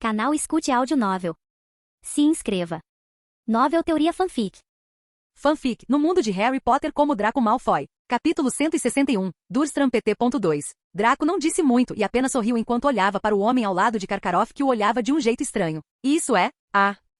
Canal Escute Áudio Novel. Se inscreva. Novel Teoria Fanfic. Fanfic, no mundo de Harry Potter como Draco Malfoy. Capítulo 161, Durmstrang PT.2. Draco não disse muito e apenas sorriu enquanto olhava para o homem ao lado de Karkaroff que o olhava de um jeito estranho. E isso é?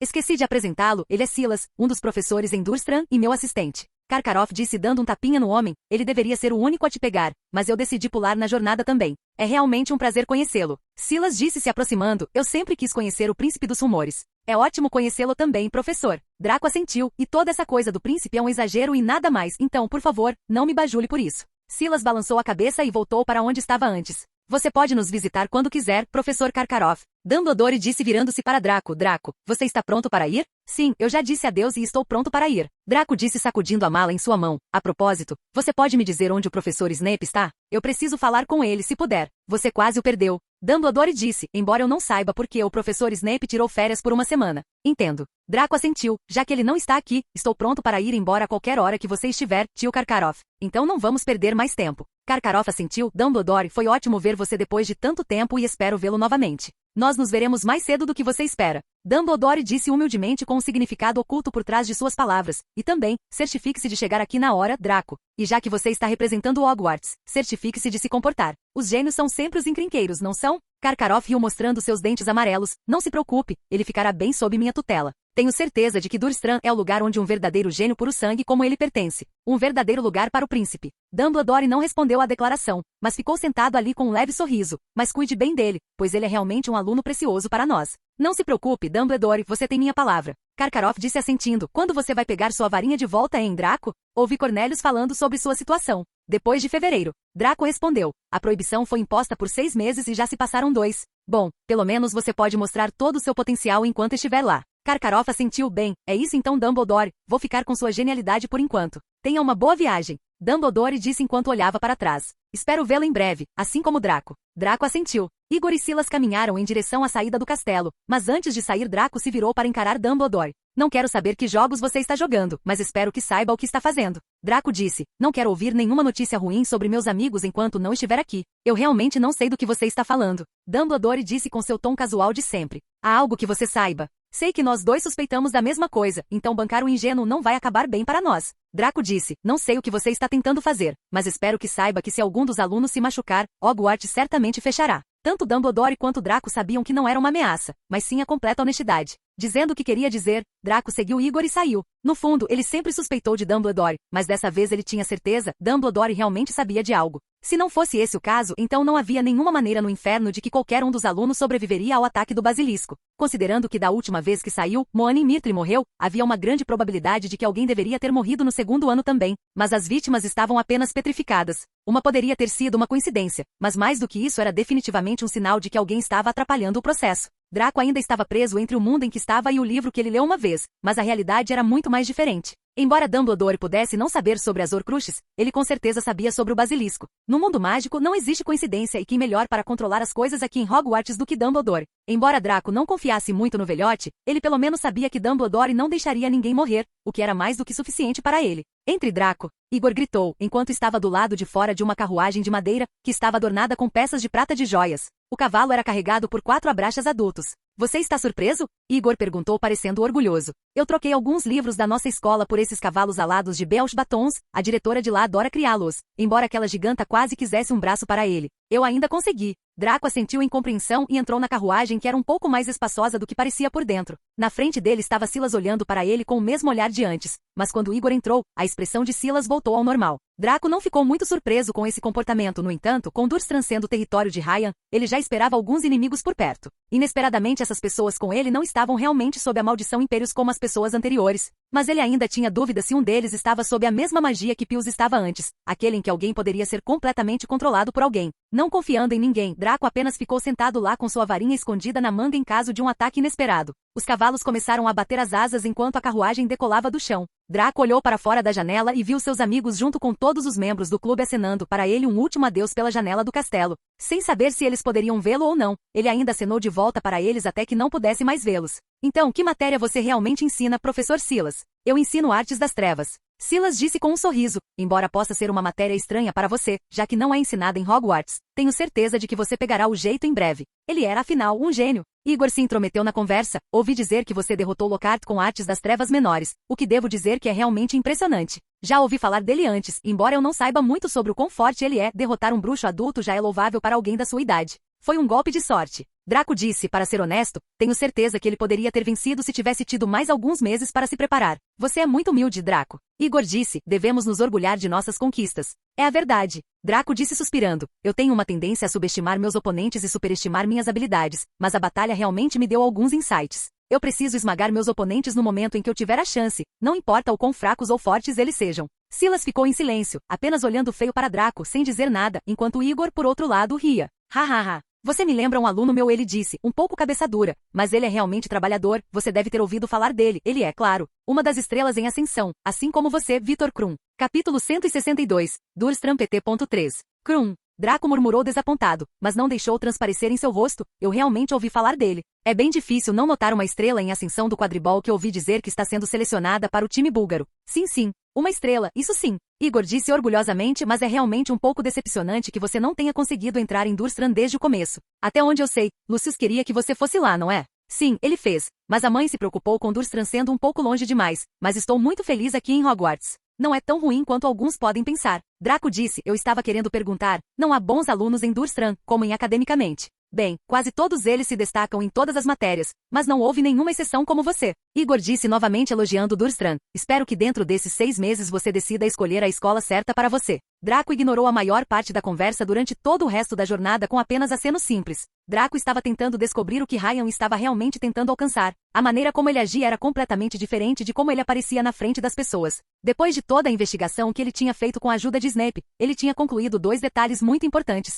Esqueci de apresentá-lo, ele é Silas, um dos professores em Durmstrang e meu assistente. Karkaroff disse dando um tapinha no homem, ele deveria ser o único a te pegar, mas eu decidi pular na jornada também. É realmente um prazer conhecê-lo. Silas disse se aproximando, eu sempre quis conhecer o príncipe dos rumores. É ótimo conhecê-lo também, professor. Draco assentiu, e toda essa coisa do príncipe é um exagero e nada mais, então, por favor, não me bajule por isso. Silas balançou a cabeça e voltou para onde estava antes. Você pode nos visitar quando quiser, professor Karkaroff. Dumbledore disse virando-se para Draco. Draco, você está pronto para ir? Sim, eu já disse adeus e estou pronto para ir. Draco disse sacudindo a mala em sua mão. A propósito, você pode me dizer onde o professor Snape está? Eu preciso falar com ele se puder. Você quase o perdeu. Dumbledore disse, embora eu não saiba por que o professor Snape tirou férias por uma semana. Entendo. Draco assentiu, já que ele não está aqui, estou pronto para ir embora a qualquer hora que você estiver, tio Karkaroff. Então não vamos perder mais tempo. Karkaroff assentiu, Dumbledore, foi ótimo ver você depois de tanto tempo e espero vê-lo novamente. Nós nos veremos mais cedo do que você espera. Dumbledore disse humildemente com um significado oculto por trás de suas palavras. E também, certifique-se de chegar aqui na hora, Draco. E já que você está representando Hogwarts, certifique-se de se comportar. Os gênios são sempre os encrenqueiros, não são? Karkaroff riu mostrando seus dentes amarelos. Não se preocupe, ele ficará bem sob minha tutela. Tenho certeza de que Durmstrang é o lugar onde um verdadeiro gênio puro sangue como ele pertence. Um verdadeiro lugar para o príncipe. Dumbledore não respondeu à declaração, mas ficou sentado ali com um leve sorriso. Mas cuide bem dele, pois ele é realmente um aluno precioso para nós. Não se preocupe, Dumbledore, você tem minha palavra. Karkaroff disse assentindo. Quando você vai pegar sua varinha de volta, hein, Draco? Ouvi Cornelius falando sobre sua situação. Depois de fevereiro. Draco respondeu. A proibição foi imposta por 6 meses e já se passaram 2. Bom, pelo menos você pode mostrar todo o seu potencial enquanto estiver lá. Karkaroff assentiu bem. É isso então, Dumbledore. Vou ficar com sua genialidade por enquanto. Tenha uma boa viagem. Dumbledore disse enquanto olhava para trás. Espero vê-lo em breve, assim como Draco. Draco assentiu. Igor e Silas caminharam em direção à saída do castelo, mas antes de sair Draco se virou para encarar Dumbledore. Não quero saber que jogos você está jogando, mas espero que saiba o que está fazendo. Draco disse, não quero ouvir nenhuma notícia ruim sobre meus amigos enquanto não estiver aqui. Eu realmente não sei do que você está falando. Dumbledore disse com seu tom casual de sempre. Há algo que você saiba. Sei que nós dois suspeitamos da mesma coisa, então bancar o ingênuo não vai acabar bem para nós. Draco disse, não sei o que você está tentando fazer, mas espero que saiba que se algum dos alunos se machucar, Hogwarts certamente fechará. Tanto Dumbledore quanto Draco sabiam que não era uma ameaça, mas sim a completa honestidade. Dizendo o que queria dizer, Draco seguiu Igor e saiu. No fundo, ele sempre suspeitou de Dumbledore, mas dessa vez ele tinha certeza, Dumbledore realmente sabia de algo. Se não fosse esse o caso, então não havia nenhuma maneira no inferno de que qualquer um dos alunos sobreviveria ao ataque do basilisco. Considerando que da última vez que saiu, Moanin Mirtri morreu, havia uma grande probabilidade de que alguém deveria ter morrido no segundo ano também, mas as vítimas estavam apenas petrificadas. Uma poderia ter sido uma coincidência, mas mais do que isso era definitivamente um sinal de que alguém estava atrapalhando o processo. Draco ainda estava preso entre o mundo em que estava e o livro que ele leu uma vez, mas a realidade era muito mais diferente. Embora Dumbledore pudesse não saber sobre as Horcruxes, ele com certeza sabia sobre o basilisco. No mundo mágico não existe coincidência e quem melhor para controlar as coisas aqui em Hogwarts do que Dumbledore. Embora Draco não confiasse muito no velhote, ele pelo menos sabia que Dumbledore não deixaria ninguém morrer, o que era mais do que suficiente para ele. Entre Draco, Igor gritou, enquanto estava do lado de fora de uma carruagem de madeira, que estava adornada com peças de prata de joias. O cavalo era carregado por 4 abraxas adultos. Você está surpreso? Igor perguntou parecendo orgulhoso. Eu troquei alguns livros da nossa escola por esses cavalos alados de Belch Batons, a diretora de lá adora criá-los, embora aquela giganta quase quisesse um braço para ele. Eu ainda consegui. Draco assentiu em compreensão e entrou na carruagem que era um pouco mais espaçosa do que parecia por dentro. Na frente dele estava Silas olhando para ele com o mesmo olhar de antes, mas quando Igor entrou, a expressão de Silas voltou ao normal. Draco não ficou muito surpreso com esse comportamento, no entanto, com Durmstrang sendo território de Ryan, ele já esperava alguns inimigos por perto. Inesperadamente essas pessoas com ele não estavam realmente sob a maldição Impérios como as pessoas anteriores, mas ele ainda tinha dúvida se um deles estava sob a mesma magia que Pius estava antes, aquele em que alguém poderia ser completamente controlado por alguém. Não confiando em ninguém, Draco apenas ficou sentado lá com sua varinha escondida na manga em caso de um ataque inesperado. Os cavalos começaram a bater as asas enquanto a carruagem decolava do chão. Draco olhou para fora da janela e viu seus amigos junto com todos os membros do clube acenando para ele um último adeus pela janela do castelo. Sem saber se eles poderiam vê-lo ou não, ele ainda acenou de volta para eles até que não pudesse mais vê-los. Então, que matéria você realmente ensina, professor Silas? Eu ensino artes das trevas. Silas disse com um sorriso, embora possa ser uma matéria estranha para você, já que não é ensinada em Hogwarts, tenho certeza de que você pegará o jeito em breve. Ele era, afinal, um gênio. Igor se intrometeu na conversa, ouvi dizer que você derrotou Lockhart com artes das trevas menores, o que devo dizer que é realmente impressionante. Já ouvi falar dele antes, embora eu não saiba muito sobre o quão forte ele é, derrotar um bruxo adulto já é louvável para alguém da sua idade. Foi um golpe de sorte. Draco disse, para ser honesto, tenho certeza que ele poderia ter vencido se tivesse tido mais alguns meses para se preparar. Você é muito humilde, Draco. Igor disse, devemos nos orgulhar de nossas conquistas. É a verdade. Draco disse suspirando, eu tenho uma tendência a subestimar meus oponentes e superestimar minhas habilidades, mas a batalha realmente me deu alguns insights. Eu preciso esmagar meus oponentes no momento em que eu tiver a chance, não importa o quão fracos ou fortes eles sejam. Silas ficou em silêncio, apenas olhando feio para Draco sem dizer nada, enquanto Igor, por outro lado, ria. Hahaha. Você me lembra um aluno meu, ele disse, um pouco cabeça dura, mas ele é realmente trabalhador, você deve ter ouvido falar dele, ele é, claro, uma das estrelas em ascensão, assim como você, Victor Krum. Capítulo 162, Durmstrang PT.3. Krum. Draco murmurou desapontado, mas não deixou transparecer em seu rosto, eu realmente ouvi falar dele. É bem difícil não notar uma estrela em ascensão do quadribol que ouvi dizer que está sendo selecionada para o time búlgaro. Sim, uma estrela, isso sim. Igor disse orgulhosamente, mas é realmente um pouco decepcionante que você não tenha conseguido entrar em Durmstrang desde o começo. Até onde eu sei, Lucius queria que você fosse lá, não é? Sim, ele fez, mas a mãe se preocupou com Durmstrang sendo um pouco longe demais, mas estou muito feliz aqui em Hogwarts. Não é tão ruim quanto alguns podem pensar. Draco disse, eu estava querendo perguntar, não há bons alunos em Durmstrang, como em academicamente. Bem, quase todos eles se destacam em todas as matérias, mas não houve nenhuma exceção como você. Igor disse novamente elogiando Durmstrang. Espero que dentro desses 6 meses você decida escolher a escola certa para você. Draco ignorou a maior parte da conversa durante todo o resto da jornada com apenas aceno simples. Draco estava tentando descobrir o que Ryan estava realmente tentando alcançar. A maneira como ele agia era completamente diferente de como ele aparecia na frente das pessoas. Depois de toda a investigação que ele tinha feito com a ajuda de Snape, ele tinha concluído 2 detalhes muito importantes.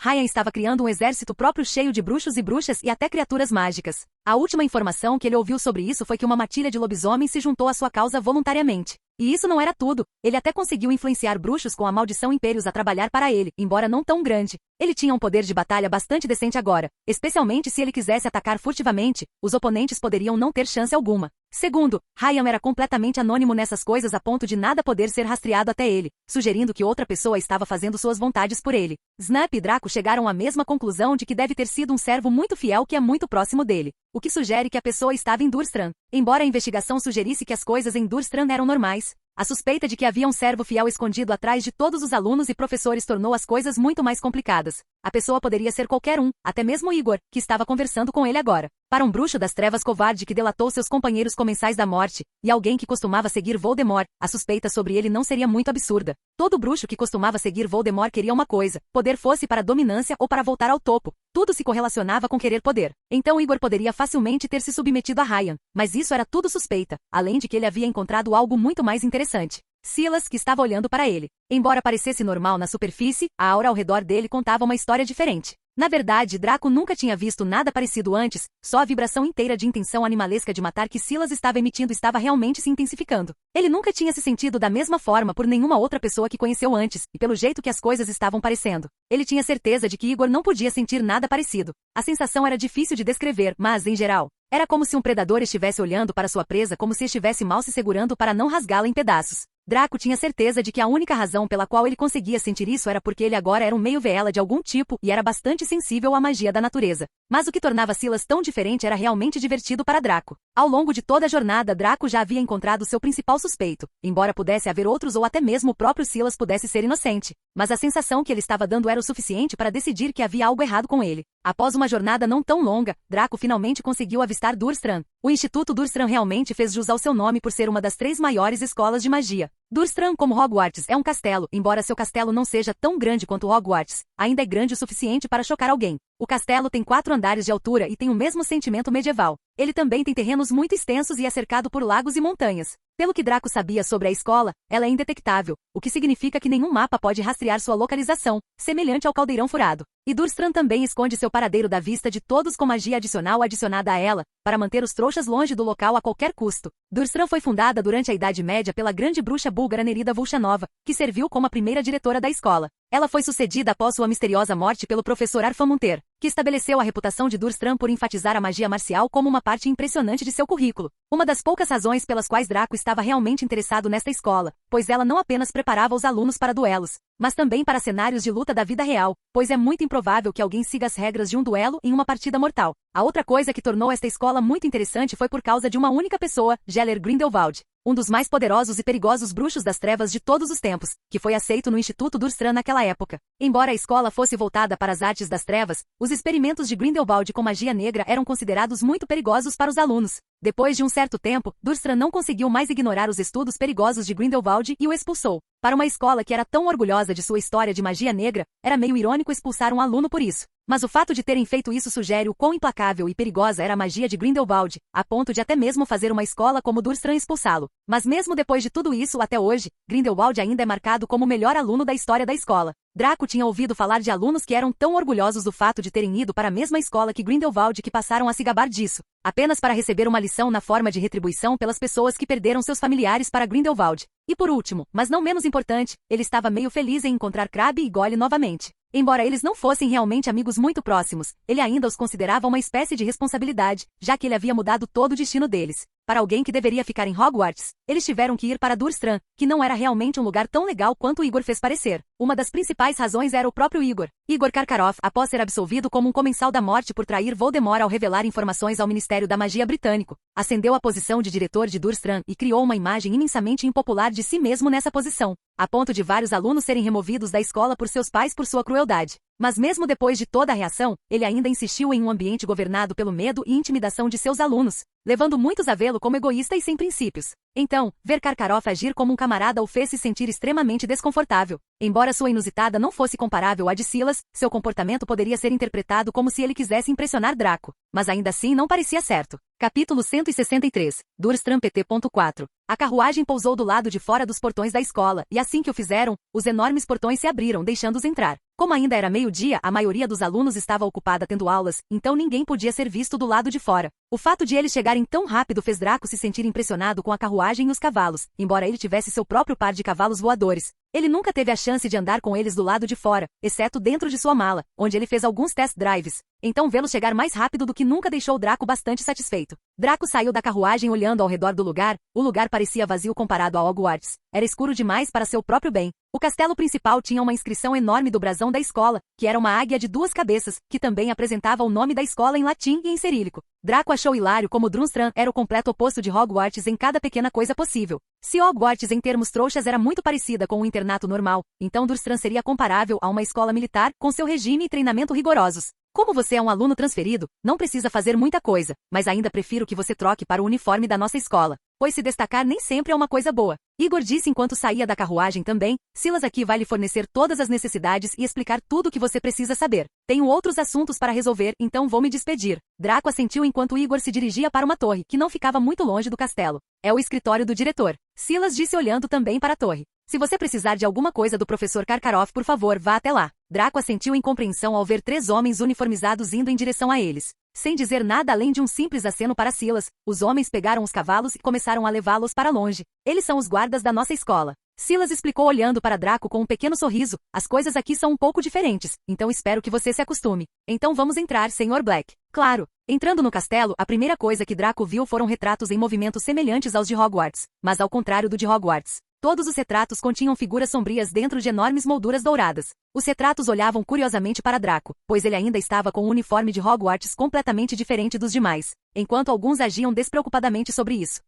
Ryan estava criando um exército próprio cheio de bruxos e bruxas e até criaturas mágicas. A última informação que ele ouviu sobre isso foi que uma matilha de lobisomens se juntou à sua causa voluntariamente. E isso não era tudo. Ele até conseguiu influenciar bruxos com a maldição Impérios a trabalhar para ele, embora não tão grande. Ele tinha um poder de batalha bastante decente agora, especialmente se ele quisesse atacar furtivamente, os oponentes poderiam não ter chance alguma. Segundo, Ryan era completamente anônimo nessas coisas a ponto de nada poder ser rastreado até ele, sugerindo que outra pessoa estava fazendo suas vontades por ele. Snape e Draco chegaram à mesma conclusão de que deve ter sido um servo muito fiel que é muito próximo dele, o que sugere que a pessoa estava em Durmstrang. Embora a investigação sugerisse que as coisas em Durmstrang eram normais, a suspeita de que havia um servo fiel escondido atrás de todos os alunos e professores tornou as coisas muito mais complicadas. A pessoa poderia ser qualquer um, até mesmo Igor, que estava conversando com ele agora. Para um bruxo das trevas covarde que delatou seus companheiros comensais da morte, e alguém que costumava seguir Voldemort, a suspeita sobre ele não seria muito absurda. Todo bruxo que costumava seguir Voldemort queria uma coisa, poder fosse para a dominância ou para voltar ao topo. Tudo se correlacionava com querer poder. Então Igor poderia facilmente ter se submetido a Ryan, mas isso era tudo suspeita, além de que ele havia encontrado algo muito mais interessante. Silas, que estava olhando para ele. Embora parecesse normal na superfície, a aura ao redor dele contava uma história diferente. Na verdade, Draco nunca tinha visto nada parecido antes, só a vibração inteira de intenção animalesca de matar que Silas estava emitindo estava realmente se intensificando. Ele nunca tinha se sentido da mesma forma por nenhuma outra pessoa que conheceu antes, e pelo jeito que as coisas estavam parecendo. Ele tinha certeza de que Igor não podia sentir nada parecido. A sensação era difícil de descrever, mas, em geral, era como se um predador estivesse olhando para sua presa como se estivesse mal se segurando para não rasgá-la em pedaços. Draco tinha certeza de que a única razão pela qual ele conseguia sentir isso era porque ele agora era um meio-veela de algum tipo e era bastante sensível à magia da natureza. Mas o que tornava Silas tão diferente era realmente divertido para Draco. Ao longo de toda a jornada, Draco já havia encontrado seu principal suspeito, embora pudesse haver outros ou até mesmo o próprio Silas pudesse ser inocente. Mas a sensação que ele estava dando era o suficiente para decidir que havia algo errado com ele. Após uma jornada não tão longa, Draco finalmente conseguiu avistar Durmstrang. O Instituto Durmstrang realmente fez jus ao seu nome por ser uma das 3 maiores escolas de magia. Durmstrang, como Hogwarts, é um castelo, embora seu castelo não seja tão grande quanto Hogwarts, ainda é grande o suficiente para chocar alguém. O castelo tem 4 andares de altura e tem o mesmo sentimento medieval. Ele também tem terrenos muito extensos e é cercado por lagos e montanhas. Pelo que Draco sabia sobre a escola, ela é indetectável, o que significa que nenhum mapa pode rastrear sua localização, semelhante ao caldeirão furado. E Durmstrang também esconde seu paradeiro da vista de todos com magia adicional adicionada a ela, para manter os trouxas longe do local a qualquer custo. Durmstrang foi fundada durante a Idade Média pela grande bruxa búlgara Nerida Vulchanova, que serviu como a primeira diretora da escola. Ela foi sucedida após sua misteriosa morte pelo professor Arfamunter. que estabeleceu a reputação de Durmstrang por enfatizar a magia marcial como uma parte impressionante de seu currículo. Uma das poucas razões pelas quais Draco estava realmente interessado nesta escola, pois ela não apenas preparava os alunos para duelos, mas também para cenários de luta da vida real, pois é muito improvável que alguém siga as regras de um duelo em uma partida mortal. A outra coisa que tornou esta escola muito interessante foi por causa de uma única pessoa, Geller Grindelwald, um dos mais poderosos e perigosos bruxos das trevas de todos os tempos, que foi aceito no Instituto Durmstrang naquela época. Embora a escola fosse voltada para as artes das trevas, os experimentos de Grindelwald com magia negra eram considerados muito perigosos para os alunos. Depois de um certo tempo, Durmstrang não conseguiu mais ignorar os estudos perigosos de Grindelwald e o expulsou. Para uma escola que era tão orgulhosa de sua história de magia negra, era meio irônico expulsar um aluno por isso. Mas o fato de terem feito isso sugere o quão implacável e perigosa era a magia de Grindelwald, a ponto de até mesmo fazer uma escola como Durmstrang expulsá-lo. Mas mesmo depois de tudo isso até hoje, Grindelwald ainda é marcado como o melhor aluno da história da escola. Draco tinha ouvido falar de alunos que eram tão orgulhosos do fato de terem ido para a mesma escola que Grindelwald que passaram a se gabar disso, apenas para receber uma lição na forma de retribuição pelas pessoas que perderam seus familiares para Grindelwald. E por último, mas não menos importante, ele estava meio feliz em encontrar Crabbe e Goyle novamente. Embora eles não fossem realmente amigos muito próximos, ele ainda os considerava uma espécie de responsabilidade, já que ele havia mudado todo o destino deles. Para alguém que deveria ficar em Hogwarts, eles tiveram que ir para Durmstrang, que não era realmente um lugar tão legal quanto Igor fez parecer. Uma das principais razões era o próprio Igor. Igor Karkaroff, após ser absolvido como um comensal da morte por trair Voldemort ao revelar informações ao Ministério da Magia britânico, ascendeu à posição de diretor de Durmstrang e criou uma imagem imensamente impopular de si mesmo nessa posição, a ponto de vários alunos serem removidos da escola por seus pais por sua crueldade. Mas mesmo depois de toda a reação, ele ainda insistiu em um ambiente governado pelo medo e intimidação de seus alunos, levando muitos a vê-lo como egoísta e sem princípios. Então, ver Karkaroff agir como um camarada o fez se sentir extremamente desconfortável. Embora sua inusitada não fosse comparável à de Silas, seu comportamento poderia ser interpretado como se ele quisesse impressionar Draco. Mas ainda assim não parecia certo. Capítulo 163. Durmstrang PT.4. A carruagem pousou do lado de fora dos portões da escola, e assim que o fizeram, os enormes portões se abriram deixando-os entrar. Como ainda era meio-dia, a maioria dos alunos estava ocupada tendo aulas, então ninguém podia ser visto do lado de fora. O fato de eles chegarem tão rápido fez Draco se sentir impressionado com a carruagem e os cavalos, embora ele tivesse seu próprio par de cavalos voadores. Ele nunca teve a chance de andar com eles do lado de fora, exceto dentro de sua mala, onde ele fez alguns test drives. Então vê-los chegar mais rápido do que nunca deixou Draco bastante satisfeito. Draco saiu da carruagem olhando ao redor do lugar. O lugar parecia vazio comparado a Hogwarts. Era escuro demais para seu próprio bem. O castelo principal tinha uma inscrição enorme do brasão da escola, que era uma águia de 2 cabeças, que também apresentava o nome da escola em latim e em cirílico. Draco achou hilário como Durmstrang era o completo oposto de Hogwarts em cada pequena coisa possível. Se Hogwarts em termos trouxas era muito parecida com um internato normal, então Durmstrang seria comparável a uma escola militar com seu regime e treinamento rigorosos. Como você é um aluno transferido, não precisa fazer muita coisa, mas ainda prefiro que você troque para o uniforme da nossa escola, pois se destacar nem sempre é uma coisa boa. Igor disse enquanto saía da carruagem também, Silas aqui vai lhe fornecer todas as necessidades e explicar tudo o que você precisa saber. Tenho outros assuntos para resolver, então vou me despedir. Draco assentiu enquanto Igor se dirigia para uma torre, que não ficava muito longe do castelo. É o escritório do diretor. Silas disse olhando também para a torre. Se você precisar de alguma coisa do professor Karkaroff, por favor, vá até lá. Draco assentiu em compreensão ao ver 3 homens uniformizados indo em direção a eles. Sem dizer nada além de um simples aceno para Silas, os homens pegaram os cavalos e começaram a levá-los para longe. Eles são os guardas da nossa escola. Silas explicou olhando para Draco com um pequeno sorriso. As coisas aqui são um pouco diferentes, então espero que você se acostume. Então vamos entrar, Sr. Black. Claro. Entrando no castelo, a primeira coisa que Draco viu foram retratos em movimento semelhantes aos de Hogwarts, mas ao contrário do de Hogwarts. Todos os retratos continham figuras sombrias dentro de enormes molduras douradas. Os retratos olhavam curiosamente para Draco, pois ele ainda estava com um uniforme de Hogwarts completamente diferente dos demais, enquanto alguns agiam despreocupadamente sobre isso.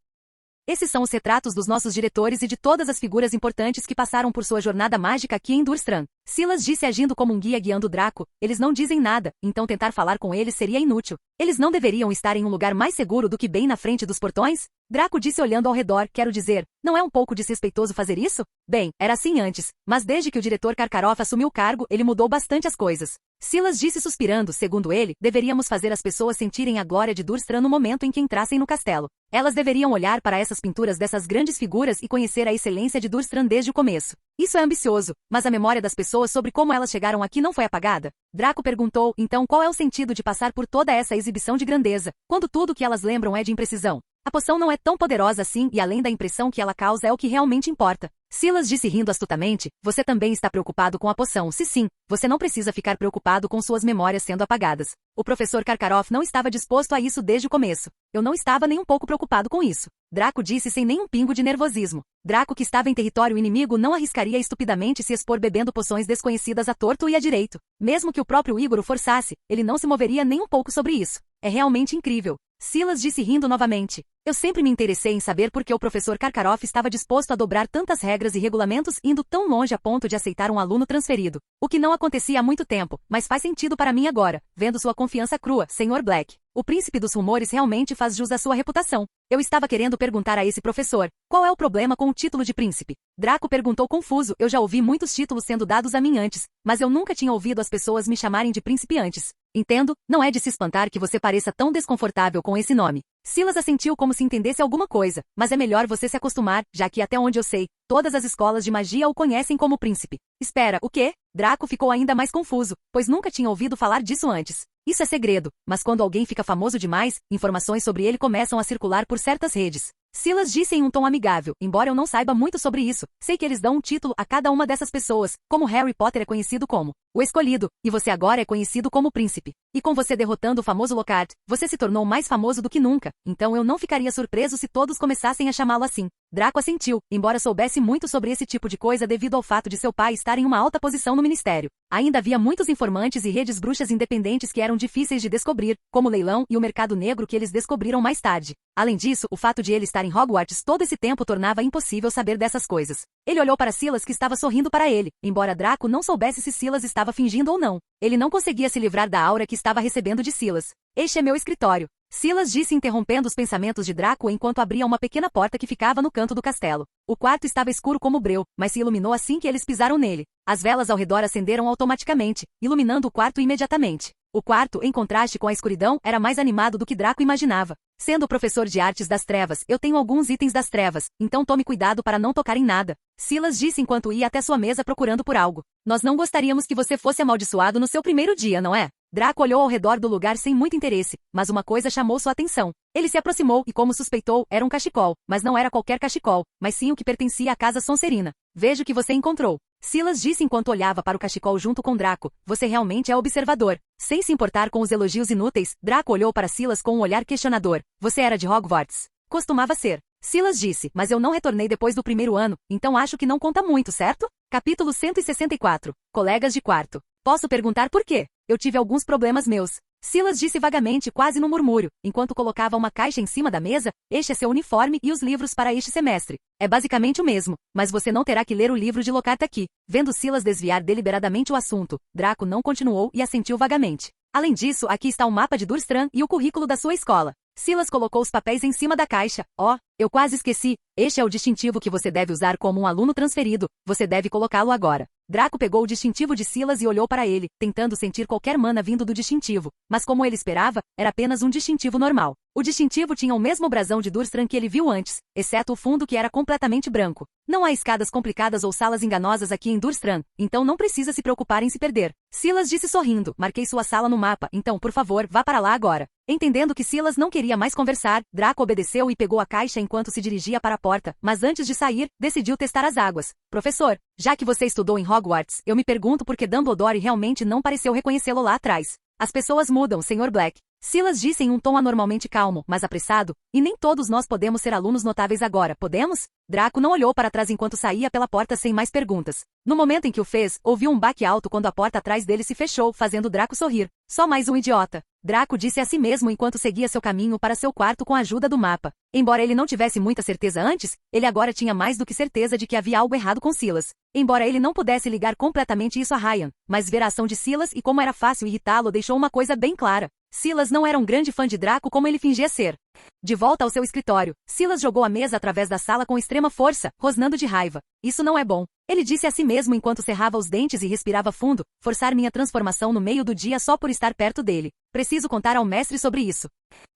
Esses são os retratos dos nossos diretores e de todas as figuras importantes que passaram por sua jornada mágica aqui em Durmstrang. Silas disse agindo como um guia guiando Draco. Eles não dizem nada, então tentar falar com eles seria inútil. Eles não deveriam estar em um lugar mais seguro do que bem na frente dos portões? Draco disse olhando ao redor, quero dizer, não é um pouco desrespeitoso fazer isso? Bem, era assim antes, mas desde que o diretor Karkaroff assumiu o cargo, ele mudou bastante as coisas. Silas disse suspirando, segundo ele, deveríamos fazer as pessoas sentirem a glória de Durmstrang no momento em que entrassem no castelo. Elas deveriam olhar para essas pinturas dessas grandes figuras e conhecer a excelência de Durmstrang desde o começo. Isso é ambicioso, mas a memória das pessoas sobre como elas chegaram aqui não foi apagada? Draco perguntou, então qual é o sentido de passar por toda essa exibição de grandeza, quando tudo que elas lembram é de imprecisão? A poção não é tão poderosa assim e além da impressão que ela causa é o que realmente importa. Silas disse rindo astutamente, você também está preocupado com a poção. Se sim, você não precisa ficar preocupado com suas memórias sendo apagadas. O professor Karkaroff não estava disposto a isso desde o começo. Eu não estava nem um pouco preocupado com isso. Draco disse sem nenhum pingo de nervosismo. Draco, que estava em território inimigo, não arriscaria estupidamente se expor bebendo poções desconhecidas à torto e à direito. Mesmo que o próprio Igor o forçasse, ele não se moveria nem um pouco sobre isso. É realmente incrível. Silas disse rindo novamente. Eu sempre me interessei em saber por que o professor Karkaroff estava disposto a dobrar tantas regras e regulamentos indo tão longe a ponto de aceitar um aluno transferido. O que não acontecia há muito tempo, mas faz sentido para mim agora, vendo sua confiança crua, Sr. Black. O príncipe dos rumores realmente faz jus à sua reputação. Eu estava querendo perguntar a esse professor, qual é o problema com o título de príncipe? Draco perguntou confuso, eu já ouvi muitos títulos sendo dados a mim antes, mas eu nunca tinha ouvido as pessoas me chamarem de príncipe antes. Entendo, não é de se espantar que você pareça tão desconfortável com esse nome. Silas assentiu como se entendesse alguma coisa, mas é melhor você se acostumar, já que até onde eu sei, todas as escolas de magia o conhecem como príncipe. Espera, o quê? Draco ficou ainda mais confuso, pois nunca tinha ouvido falar disso antes. Isso é segredo, mas quando alguém fica famoso demais, informações sobre ele começam a circular por certas redes. Silas disse em um tom amigável, embora eu não saiba muito sobre isso, sei que eles dão um título a cada uma dessas pessoas, como Harry Potter é conhecido como o Escolhido, e você agora é conhecido como Príncipe. E com você derrotando o famoso Lockhart, você se tornou mais famoso do que nunca, então eu não ficaria surpreso se todos começassem a chamá-lo assim. Draco assentiu, embora soubesse muito sobre esse tipo de coisa devido ao fato de seu pai estar em uma alta posição no ministério. Ainda havia muitos informantes e redes bruxas independentes que eram difíceis de descobrir, como o leilão e o mercado negro que eles descobriram mais tarde. Além disso, o fato de ele estar em Hogwarts todo esse tempo tornava impossível saber dessas coisas. Ele olhou para Silas que estava sorrindo para ele, embora Draco não soubesse se Silas estava fingindo ou não. Ele não conseguia se livrar da aura que estava recebendo de Silas. Este é meu escritório. Silas disse interrompendo os pensamentos de Draco enquanto abria uma pequena porta que ficava no canto do castelo. O quarto estava escuro como breu, mas se iluminou assim que eles pisaram nele. As velas ao redor acenderam automaticamente, iluminando o quarto imediatamente. O quarto, em contraste com a escuridão, era mais animado do que Draco imaginava. Sendo professor de artes das trevas, eu tenho alguns itens das trevas, então tome cuidado para não tocar em nada. Silas disse enquanto ia até sua mesa procurando por algo. Nós não gostaríamos que você fosse amaldiçoado no seu primeiro dia, não é? Draco olhou ao redor do lugar sem muito interesse, mas uma coisa chamou sua atenção. Ele se aproximou e, como suspeitou, era um cachecol, mas não era qualquer cachecol, mas sim o que pertencia à casa Sonserina. Vejo que você encontrou. Silas disse enquanto olhava para o cachecol junto com Draco, você realmente é observador. Sem se importar com os elogios inúteis, Draco olhou para Silas com um olhar questionador. Você era de Hogwarts? Costumava ser. Silas disse, mas eu não retornei depois do primeiro ano, então acho que não conta muito, certo? Capítulo 164. Colegas de quarto. Posso perguntar por quê? Eu tive alguns problemas meus. Silas disse vagamente, quase no murmúrio, enquanto colocava uma caixa em cima da mesa. Este é seu uniforme e os livros para este semestre. É basicamente o mesmo, mas você não terá que ler o livro de Lockhart aqui. Vendo Silas desviar deliberadamente o assunto, Draco não continuou e assentiu vagamente. Além disso, aqui está o mapa de Durmstrang e o currículo da sua escola. Silas colocou os papéis em cima da caixa. Oh, eu quase esqueci. Este é o distintivo que você deve usar como um aluno transferido. Você deve colocá-lo agora. Draco pegou o distintivo de Silas e olhou para ele, tentando sentir qualquer mana vindo do distintivo, mas como ele esperava, era apenas um distintivo normal. O distintivo tinha o mesmo brasão de Durmstrang que ele viu antes, exceto o fundo que era completamente branco. Não há escadas complicadas ou salas enganosas aqui em Durmstrang, então não precisa se preocupar em se perder. Silas disse sorrindo, marquei sua sala no mapa, então por favor, vá para lá agora. Entendendo que Silas não queria mais conversar, Draco obedeceu e pegou a caixa enquanto se dirigia para a porta, mas antes de sair, decidiu testar as águas. Professor, já que você estudou em Hogwarts, eu me pergunto por que Dumbledore realmente não pareceu reconhecê-lo lá atrás. As pessoas mudam, Sr. Black. Silas disse em um tom anormalmente calmo, mas apressado, e nem todos nós podemos ser alunos notáveis agora, podemos? Draco não olhou para trás enquanto saía pela porta sem mais perguntas. No momento em que o fez, ouviu um baque alto quando a porta atrás dele se fechou, fazendo Draco sorrir. Só mais um idiota. Draco disse a si mesmo enquanto seguia seu caminho para seu quarto com a ajuda do mapa. Embora ele não tivesse muita certeza antes, ele agora tinha mais do que certeza de que havia algo errado com Silas. Embora ele não pudesse ligar completamente isso a Ryan, mas ver a ação de Silas e como era fácil irritá-lo deixou uma coisa bem clara. Silas não era um grande fã de Draco como ele fingia ser. De volta ao seu escritório, Silas jogou a mesa através da sala com extrema força, rosnando de raiva. Isso não é bom. Ele disse a si mesmo enquanto cerrava os dentes e respirava fundo, forçar minha transformação no meio do dia só por estar perto dele. Preciso contar ao mestre sobre isso.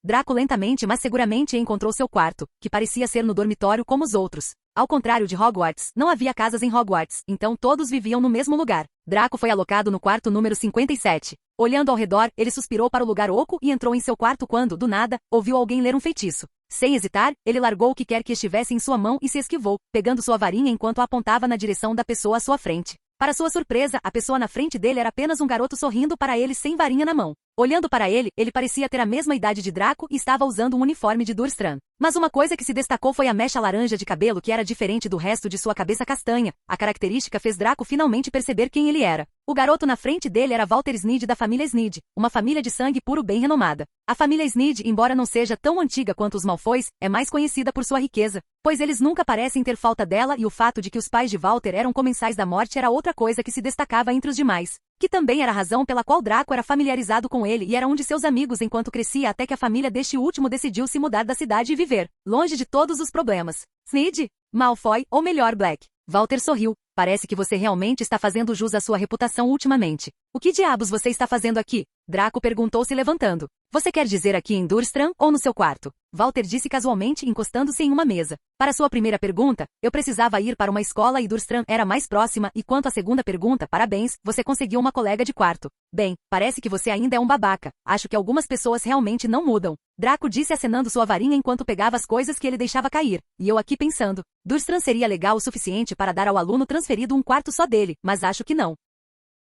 Draco lentamente mas seguramente encontrou seu quarto, que parecia ser no dormitório como os outros. Ao contrário de Hogwarts, não havia casas em Hogwarts, então todos viviam no mesmo lugar. Draco foi alocado no quarto número 57. Olhando ao redor, ele suspirou para o lugar oco e entrou em seu quarto quando, do nada, ouviu alguém ler um feitiço. Sem hesitar, ele largou o que quer que estivesse em sua mão e se esquivou, pegando sua varinha enquanto a apontava na direção da pessoa à sua frente. Para sua surpresa, a pessoa na frente dele era apenas um garoto sorrindo para ele sem varinha na mão. Olhando para ele, ele parecia ter a mesma idade de Draco e estava usando um uniforme de Durstram. Mas uma coisa que se destacou foi a mecha laranja de cabelo que era diferente do resto de sua cabeça castanha. A característica fez Draco finalmente perceber quem ele era. O garoto na frente dele era Walter Sneed da família Sneed, uma família de sangue puro bem renomada. A família Sneed, embora não seja tão antiga quanto os Malfoys, é mais conhecida por sua riqueza, pois eles nunca parecem ter falta dela e o fato de que os pais de Walter eram comensais da morte era outra coisa que se destacava entre os demais. Que também era a razão pela qual Draco era familiarizado com ele e era um de seus amigos enquanto crescia até que a família deste último decidiu se mudar da cidade e viver, longe de todos os problemas. Sneed? Malfoy, ou melhor Black. Walter sorriu. Parece que você realmente está fazendo jus à sua reputação ultimamente. O que diabos você está fazendo aqui? Draco perguntou se levantando. Você quer dizer aqui em Durstram ou no seu quarto? Walter disse casualmente encostando-se em uma mesa. Para sua primeira pergunta, eu precisava ir para uma escola e Durstram era mais próxima e quanto à segunda pergunta, parabéns, você conseguiu uma colega de quarto. Bem, parece que você ainda é um babaca. Acho que algumas pessoas realmente não mudam. Draco disse acenando sua varinha enquanto pegava as coisas que ele deixava cair. E eu aqui pensando, Durstram seria legal o suficiente para dar ao aluno transferido um quarto só dele, mas acho que não.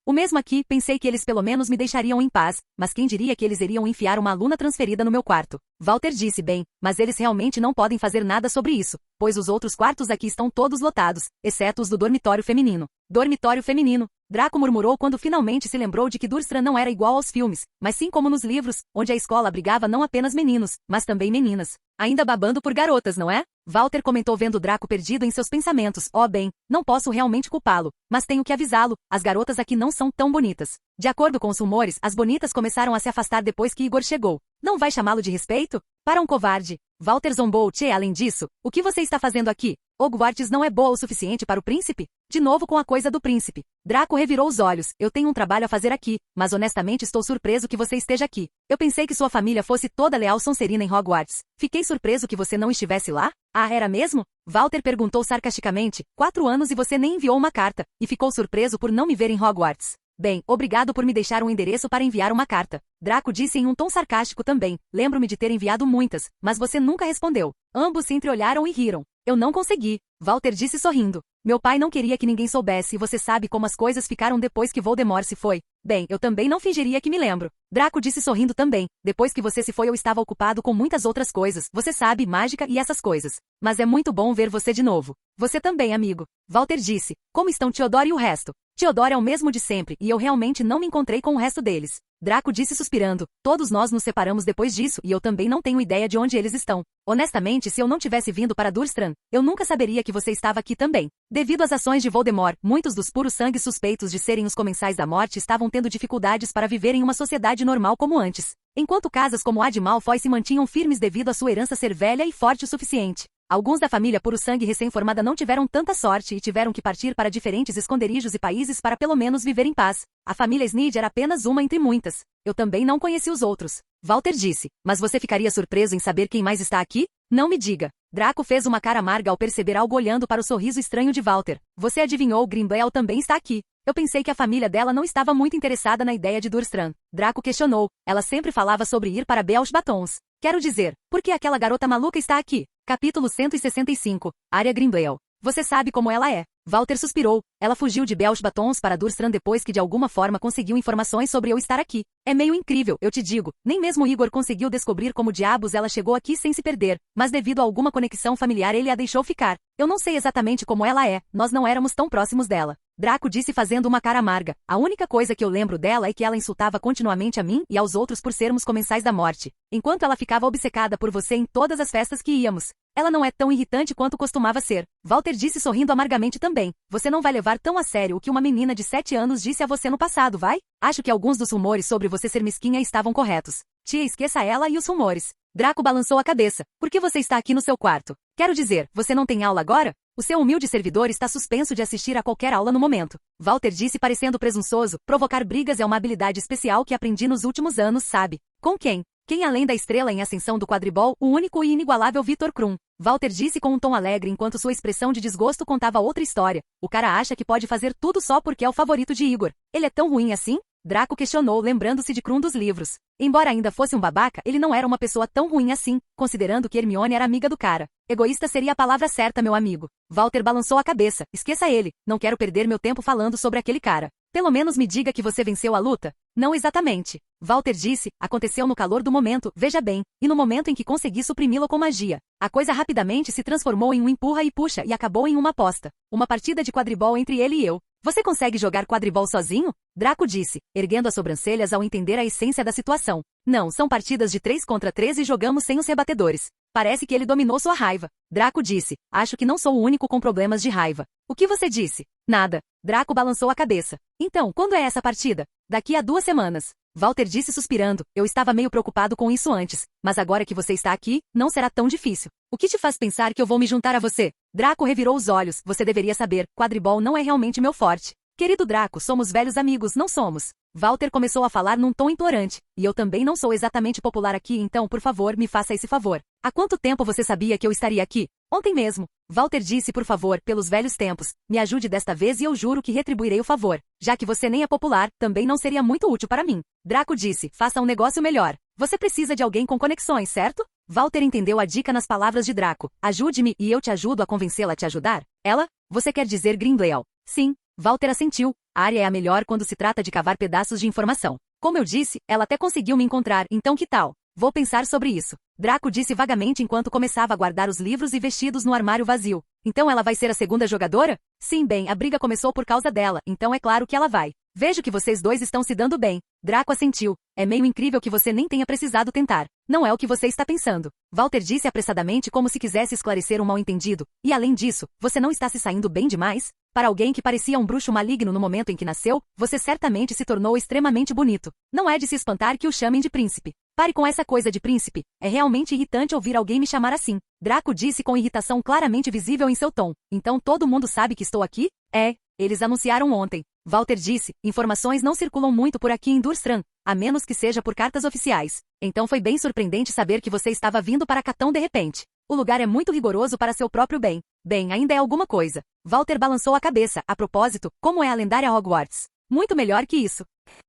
O mesmo aqui, pensei que eles pelo menos me deixariam em paz, mas quem diria que eles iriam enfiar uma aluna transferida no meu quarto? Walter disse bem, mas eles realmente não podem fazer nada sobre isso, pois os outros quartos aqui estão todos lotados, exceto os do dormitório feminino. Dormitório feminino. Draco murmurou quando finalmente se lembrou de que Durstram não era igual aos filmes, mas sim como nos livros, onde a escola abrigava não apenas meninos, mas também meninas. Ainda babando por garotas, não é? Walter comentou vendo Draco perdido em seus pensamentos. Oh bem, não posso realmente culpá-lo, mas tenho que avisá-lo, as garotas aqui não são tão bonitas. De acordo com os rumores, as bonitas começaram a se afastar depois que Igor chegou. Não vai chamá-lo de respeito? Para um covarde. Walter zombou. Tchê, além disso, o que você está fazendo aqui? Hogwarts não é boa o suficiente para o príncipe? De novo com a coisa do príncipe. Draco revirou os olhos. Eu tenho um trabalho a fazer aqui, mas honestamente estou surpreso que você esteja aqui. Eu pensei que sua família fosse toda leal Sonserina em Hogwarts. Fiquei surpreso que você não estivesse lá? Ah, era mesmo? Walter perguntou sarcasticamente. 4 anos e você nem enviou uma carta, e ficou surpreso por não me ver em Hogwarts. Bem, obrigado por me deixar um endereço para enviar uma carta. Draco disse em um tom sarcástico também. Lembro-me de ter enviado muitas, mas você nunca respondeu. Ambos se entreolharam e riram. Eu não consegui. Walter disse sorrindo. Meu pai não queria que ninguém soubesse e você sabe como as coisas ficaram depois que Voldemort se foi. Bem, eu também não fingiria que me lembro. Draco disse sorrindo também. Depois que você se foi eu estava ocupado com muitas outras coisas. Você sabe, mágica e essas coisas. Mas é muito bom ver você de novo. Você também, amigo. Walter disse. Como estão Theodore e o resto? Theodore é o mesmo de sempre e eu realmente não me encontrei com o resto deles. Draco disse suspirando. Todos nós nos separamos depois disso e eu também não tenho ideia de onde eles estão. Honestamente, se eu não tivesse vindo para Durstram, eu nunca saberia que você estava aqui também. Devido às ações de Voldemort, muitos dos puros sangues suspeitos de serem os comensais da morte estavam tendo dificuldades para viver em uma sociedade normal como antes. Enquanto casas como a de Malfoy se mantinham firmes devido à sua herança ser velha e forte o suficiente. Alguns da família puro sangue recém-formada não tiveram tanta sorte e tiveram que partir para diferentes esconderijos e países para pelo menos viver em paz. A família Sneed era apenas uma entre muitas. Eu também não conheci os outros. Walter disse, mas você ficaria surpreso em saber quem mais está aqui? Não me diga. Draco fez uma cara amarga ao perceber algo olhando para o sorriso estranho de Walter. Você adivinhou, Grindelwald também está aqui. Eu pensei que a família dela não estava muito interessada na ideia de Durstram. Draco questionou. Ela sempre falava sobre ir para Belch Batons. Quero dizer, por que aquela garota maluca está aqui? Capítulo 165. Arya Grindelwald. Você sabe como ela é. Walter suspirou. Ela fugiu de Belch Batons para Durstram depois que de alguma forma conseguiu informações sobre eu estar aqui. É meio incrível, eu te digo. Nem mesmo Igor conseguiu descobrir como diabos ela chegou aqui sem se perder, mas devido a alguma conexão familiar ele a deixou ficar. Eu não sei exatamente como ela é, nós não éramos tão próximos dela. Draco disse fazendo uma cara amarga. A única coisa que eu lembro dela é que ela insultava continuamente a mim e aos outros por sermos comensais da morte, enquanto ela ficava obcecada por você em todas as festas que íamos. Ela não é tão irritante quanto costumava ser. Walter disse sorrindo amargamente também. Você não vai levar tão a sério o que uma menina de 7 anos disse a você no passado, vai? Acho que alguns dos rumores sobre você ser mesquinha estavam corretos. Tia, esqueça ela e os rumores. Draco balançou a cabeça. Por que você está aqui no seu quarto? Quero dizer, você não tem aula agora? O seu humilde servidor está suspenso de assistir a qualquer aula no momento. Walter disse parecendo presunçoso. Provocar brigas é uma habilidade especial que aprendi nos últimos anos, sabe? Com quem? Quem além da estrela em ascensão do quadribol, o único e inigualável Victor Krum. Walter disse com um tom alegre enquanto sua expressão de desgosto contava outra história. O cara acha que pode fazer tudo só porque é o favorito de Igor. Ele é tão ruim assim? Draco questionou, lembrando-se de Krum dos livros. Embora ainda fosse um babaca, ele não era uma pessoa tão ruim assim, considerando que Hermione era amiga do cara. Egoísta seria a palavra certa, meu amigo. Walter balançou a cabeça. Esqueça ele. Não quero perder meu tempo falando sobre aquele cara. Pelo menos me diga que você venceu a luta. Não exatamente. Walter disse, aconteceu no calor do momento, veja bem, e no momento em que consegui suprimi-lo com magia. A coisa rapidamente se transformou em um empurra e puxa e acabou em uma aposta. Uma partida de quadribol entre ele e eu. Você consegue jogar quadribol sozinho? Draco disse, erguendo as sobrancelhas ao entender a essência da situação. Não, são partidas de 3 contra 3 e jogamos sem os rebatedores. Parece que ele dominou sua raiva. Draco disse, acho que não sou o único com problemas de raiva. O que você disse? Nada. Draco balançou a cabeça. Então, quando é essa partida? Daqui a 2 semanas. Walter disse suspirando, eu estava meio preocupado com isso antes, mas agora que você está aqui, não será tão difícil. O que te faz pensar que eu vou me juntar a você? Draco revirou os olhos, você deveria saber, quadribol não é realmente meu forte. Querido Draco, somos velhos amigos, não somos? Walter começou a falar num tom implorante, e eu também não sou exatamente popular aqui, então por favor, me faça esse favor. Há quanto tempo você sabia que eu estaria aqui? Ontem mesmo. Walter disse por favor, pelos velhos tempos, me ajude desta vez e eu juro que retribuirei o favor. Já que você nem é popular, também não seria muito útil para mim. Draco disse, faça um negócio melhor. Você precisa de alguém com conexões, certo? Walter entendeu a dica nas palavras de Draco. Ajude-me e eu te ajudo a convencê-la a te ajudar? Ela? Você quer dizer Grindelwald? Sim. Walter assentiu. A área é a melhor quando se trata de cavar pedaços de informação. Como eu disse, ela até conseguiu me encontrar, então que tal? Vou pensar sobre isso. Draco disse vagamente enquanto começava a guardar os livros e vestidos no armário vazio. Então ela vai ser a segunda jogadora? Sim, bem, a briga começou por causa dela, então é claro que ela vai. Vejo que vocês dois estão se dando bem. Draco assentiu. É meio incrível que você nem tenha precisado tentar. Não é o que você está pensando. Walter disse apressadamente como se quisesse esclarecer um mal-entendido. E além disso, você não está se saindo bem demais? Para alguém que parecia um bruxo maligno no momento em que nasceu, você certamente se tornou extremamente bonito. Não é de se espantar que o chamem de príncipe. Pare com essa coisa de príncipe. É realmente irritante ouvir alguém me chamar assim. Draco disse com irritação claramente visível em seu tom. Então todo mundo sabe que estou aqui? É, eles anunciaram ontem. Walter disse, informações não circulam muito por aqui em Durstram, a menos que seja por cartas oficiais. Então foi bem surpreendente saber que você estava vindo para Catão de repente. O lugar é muito rigoroso para seu próprio bem. Bem, ainda é alguma coisa. Walter balançou a cabeça. A propósito, como é a lendária Hogwarts? Muito melhor que isso.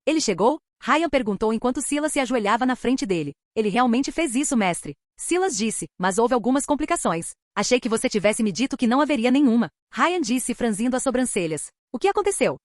Ele chegou? Ryan perguntou enquanto Silas se ajoelhava na frente dele. Ele realmente fez isso, mestre. Silas disse, mas houve algumas complicações. Achei que você tivesse me dito que não haveria nenhuma. Ryan disse franzindo as sobrancelhas. O que aconteceu?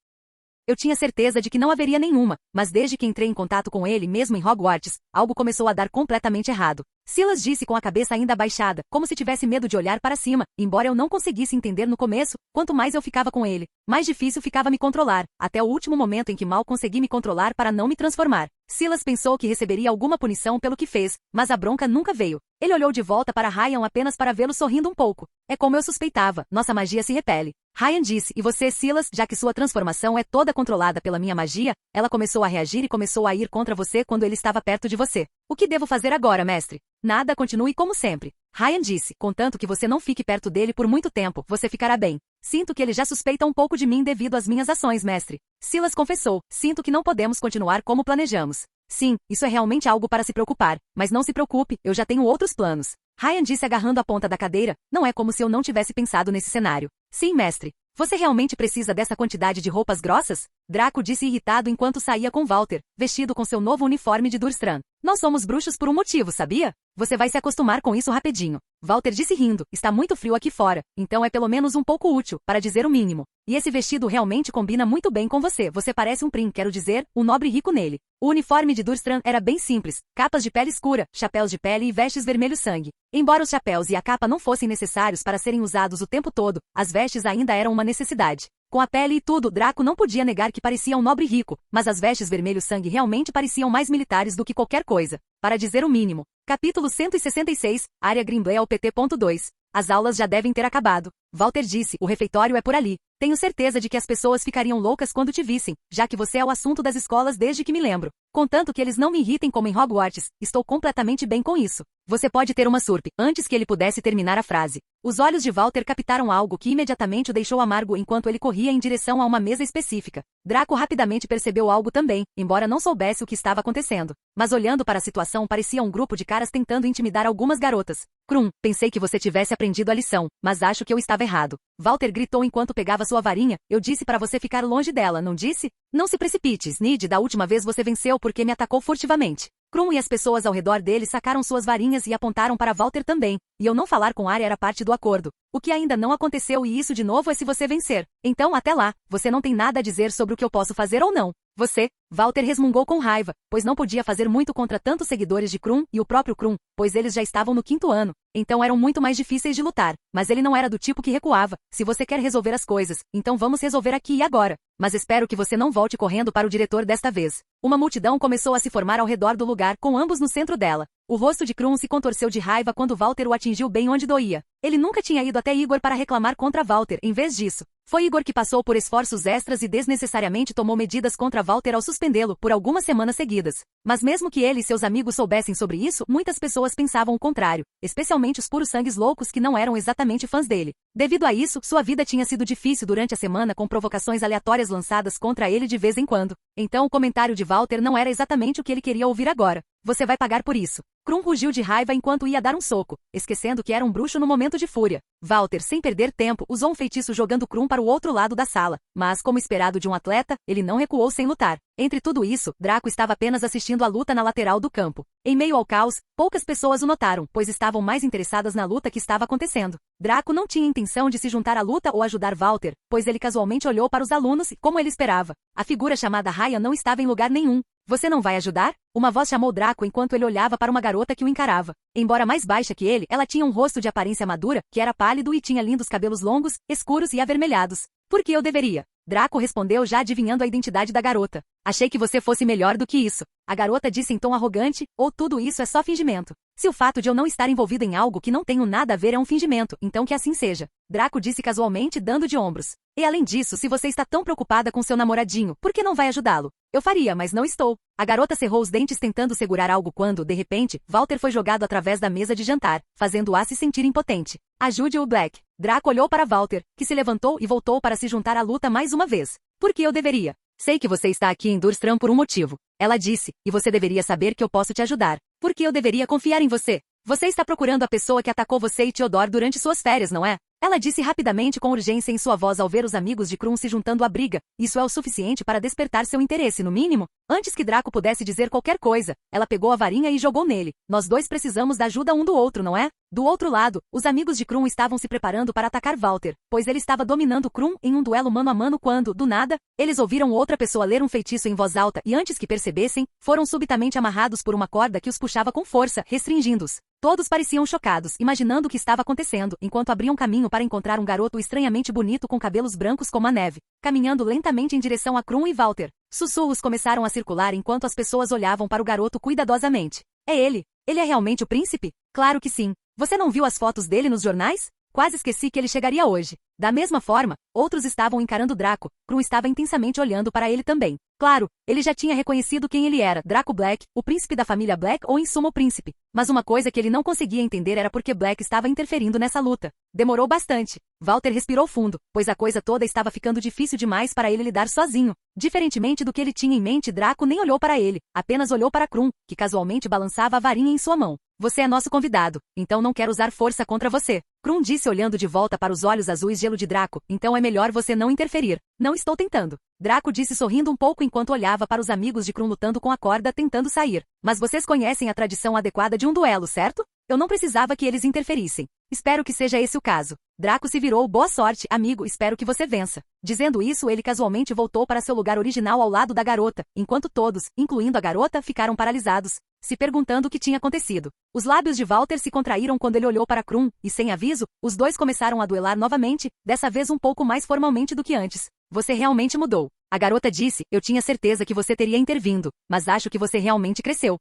Eu tinha certeza de que não haveria nenhuma, mas desde que entrei em contato com ele mesmo em Hogwarts, algo começou a dar completamente errado. Silas disse com a cabeça ainda abaixada, como se tivesse medo de olhar para cima, embora eu não conseguisse entender no começo, quanto mais eu ficava com ele, mais difícil ficava me controlar, até o último momento em que mal consegui me controlar para não me transformar. Silas pensou que receberia alguma punição pelo que fez, mas a bronca nunca veio. Ele olhou de volta para Ryan apenas para vê-lo sorrindo um pouco. É como eu suspeitava, nossa magia se repele. Ryan disse, e você, Silas, já que sua transformação é toda controlada pela minha magia, ela começou a reagir e começou a ir contra você quando ele estava perto de você. O que devo fazer agora, mestre? Nada, continue como sempre. Ryan disse, contanto que você não fique perto dele por muito tempo, você ficará bem. Sinto que ele já suspeita um pouco de mim devido às minhas ações, mestre. Silas confessou, sinto que não podemos continuar como planejamos. Sim, isso é realmente algo para se preocupar, mas não se preocupe, eu já tenho outros planos. Ryan disse agarrando a ponta da cadeira, não é como se eu não tivesse pensado nesse cenário. Sim, mestre. Você realmente precisa dessa quantidade de roupas grossas? Draco disse irritado enquanto saía com Walter, vestido com seu novo uniforme de Durstram. Nós somos bruxos por um motivo, sabia? Você vai se acostumar com isso rapidinho. Walter disse rindo, está muito frio aqui fora, então é pelo menos um pouco útil, para dizer o mínimo. E esse vestido realmente combina muito bem com você, você parece um prim, quero dizer, um nobre rico nele. O uniforme de Durstram era bem simples, capas de pele escura, chapéus de pele e vestes vermelho sangue. Embora os chapéus e a capa não fossem necessários para serem usados o tempo todo, as vestes ainda eram uma necessidade. Com a pele e tudo, Draco não podia negar que parecia um nobre rico, mas as vestes vermelho sangue realmente pareciam mais militares do que qualquer coisa. Para dizer o mínimo. Capítulo 166, Área Grindelwald PT.2. As aulas já devem ter acabado. Walter disse, o refeitório é por ali. Tenho certeza de que as pessoas ficariam loucas quando te vissem, já que você é o assunto das escolas desde que me lembro. Contanto que eles não me irritem como em Hogwarts, estou completamente bem com isso. Você pode ter uma surp, antes que ele pudesse terminar a frase. Os olhos de Walter captaram algo que imediatamente o deixou amargo enquanto ele corria em direção a uma mesa específica. Draco rapidamente percebeu algo também, embora não soubesse o que estava acontecendo. Mas olhando para a situação parecia um grupo de caras tentando intimidar algumas garotas. Krum, pensei que você tivesse aprendido a lição, mas acho que eu estava estava errado. Walter gritou enquanto pegava sua varinha. Eu disse para você ficar longe dela, não disse? Não se precipite, Snid, da última vez você venceu porque me atacou furtivamente. Krum e as pessoas ao redor dele sacaram suas varinhas e apontaram para Walter também, e eu não falar com Arya era parte do acordo. O que ainda não aconteceu e isso de novo é se você vencer. Então até lá, você não tem nada a dizer sobre o que eu posso fazer ou não. Você, Walter resmungou com raiva, pois não podia fazer muito contra tantos seguidores de Krum e o próprio Krum, pois eles já estavam no 5º ano, então eram muito mais difíceis de lutar, mas ele não era do tipo que recuava. Se você quer resolver as coisas, então vamos resolver aqui e agora. Mas espero que você não volte correndo para o diretor desta vez. Uma multidão começou a se formar ao redor do lugar, com ambos no centro dela. O rosto de Krum se contorceu de raiva quando Walter o atingiu bem onde doía. Ele nunca tinha ido até Igor para reclamar contra Walter, em vez disso. Foi Igor que passou por esforços extras e desnecessariamente tomou medidas contra Walter ao suspendê-lo por algumas semanas seguidas. Mas mesmo que ele e seus amigos soubessem sobre isso, muitas pessoas pensavam o contrário, especialmente os puros-sangues loucos que não eram exatamente fãs dele. Devido a isso, sua vida tinha sido difícil durante a semana com provocações aleatórias lançadas contra ele de vez em quando. Então o comentário de Walter não era exatamente o que ele queria ouvir agora. Você vai pagar por isso. Krum rugiu de raiva enquanto ia dar um soco, esquecendo que era um bruxo no momento de fúria. Walter, sem perder tempo, usou um feitiço jogando Krum para o outro lado da sala, mas, como esperado de um atleta, ele não recuou sem lutar. Entre tudo isso, Draco estava apenas assistindo a luta na lateral do campo. Em meio ao caos, poucas pessoas o notaram, pois estavam mais interessadas na luta que estava acontecendo. Draco não tinha intenção de se juntar à luta ou ajudar Walter, pois ele casualmente olhou para os alunos e, como ele esperava, a figura chamada Raya não estava em lugar nenhum. Você não vai ajudar? Uma voz chamou Draco enquanto ele olhava para uma garota que o encarava. Embora mais baixa que ele, ela tinha um rosto de aparência madura, que era pálido e tinha lindos cabelos longos, escuros e avermelhados. Por que eu deveria? Draco respondeu já adivinhando a identidade da garota. Achei que você fosse melhor do que isso. A garota disse em tom arrogante, ou tudo isso é só fingimento. Se o fato de eu não estar envolvido em algo que não tenho nada a ver é um fingimento, então que assim seja. Draco disse casualmente, dando de ombros. E além disso, se você está tão preocupada com seu namoradinho, por que não vai ajudá-lo? Eu faria, mas não estou. A garota cerrou os dentes tentando segurar algo quando, de repente, Walter foi jogado através da mesa de jantar, fazendo-a se sentir impotente. Ajude-o, Black. Draco olhou para Walter, que se levantou e voltou para se juntar à luta mais uma vez. Por que eu deveria? Sei que você está aqui em Durstram por um motivo. Ela disse, e você deveria saber que eu posso te ajudar. Por que eu deveria confiar em você? Você está procurando a pessoa que atacou você e Theodore durante suas férias, não é? Ela disse rapidamente com urgência em sua voz ao ver os amigos de Krum se juntando à briga. Isso é o suficiente para despertar seu interesse, no mínimo? Antes que Draco pudesse dizer qualquer coisa, ela pegou a varinha e jogou nele. Nós dois precisamos da ajuda um do outro, não é? Do outro lado, os amigos de Krum estavam se preparando para atacar Walter, pois ele estava dominando Krum em um duelo mano a mano quando, do nada, eles ouviram outra pessoa ler um feitiço em voz alta e antes que percebessem, foram subitamente amarrados por uma corda que os puxava com força, restringindo-os. Todos pareciam chocados, imaginando o que estava acontecendo, enquanto abriam caminho para encontrar um garoto estranhamente bonito com cabelos brancos como a neve, caminhando lentamente em direção a Krum e Walter. Sussurros começaram a circular enquanto as pessoas olhavam para o garoto cuidadosamente. É ele? Ele é realmente o príncipe? Claro que sim. Você não viu as fotos dele nos jornais? Quase esqueci que ele chegaria hoje. Da mesma forma, outros estavam encarando Draco. Krum estava intensamente olhando para ele também. Claro, ele já tinha reconhecido quem ele era, Draco Black, o príncipe da família Black ou em suma o príncipe. Mas uma coisa que ele não conseguia entender era porque Black estava interferindo nessa luta. Demorou bastante. Walter respirou fundo, pois a coisa toda estava ficando difícil demais para ele lidar sozinho. Diferentemente do que ele tinha em mente, Draco nem olhou para ele, apenas olhou para Krum, que casualmente balançava a varinha em sua mão. Você é nosso convidado, então não quero usar força contra você. Krum disse olhando de volta para os olhos azuis gelo de Draco, então é melhor você não interferir. Não estou tentando. Draco disse sorrindo um pouco enquanto olhava para os amigos de Krum lutando com a corda tentando sair. Mas vocês conhecem a tradição adequada de um duelo, certo? Eu não precisava que eles interferissem. Espero que seja esse o caso. Draco se virou. Boa sorte, amigo, espero que você vença. Dizendo isso, ele casualmente voltou para seu lugar original ao lado da garota, enquanto todos, incluindo a garota, ficaram paralisados, se perguntando o que tinha acontecido. Os lábios de Walter se contraíram quando ele olhou para Krum, e sem aviso, os dois começaram a duelar novamente, dessa vez um pouco mais formalmente do que antes. Você realmente mudou. A garota disse, eu tinha certeza que você teria intervindo, mas acho que você realmente cresceu.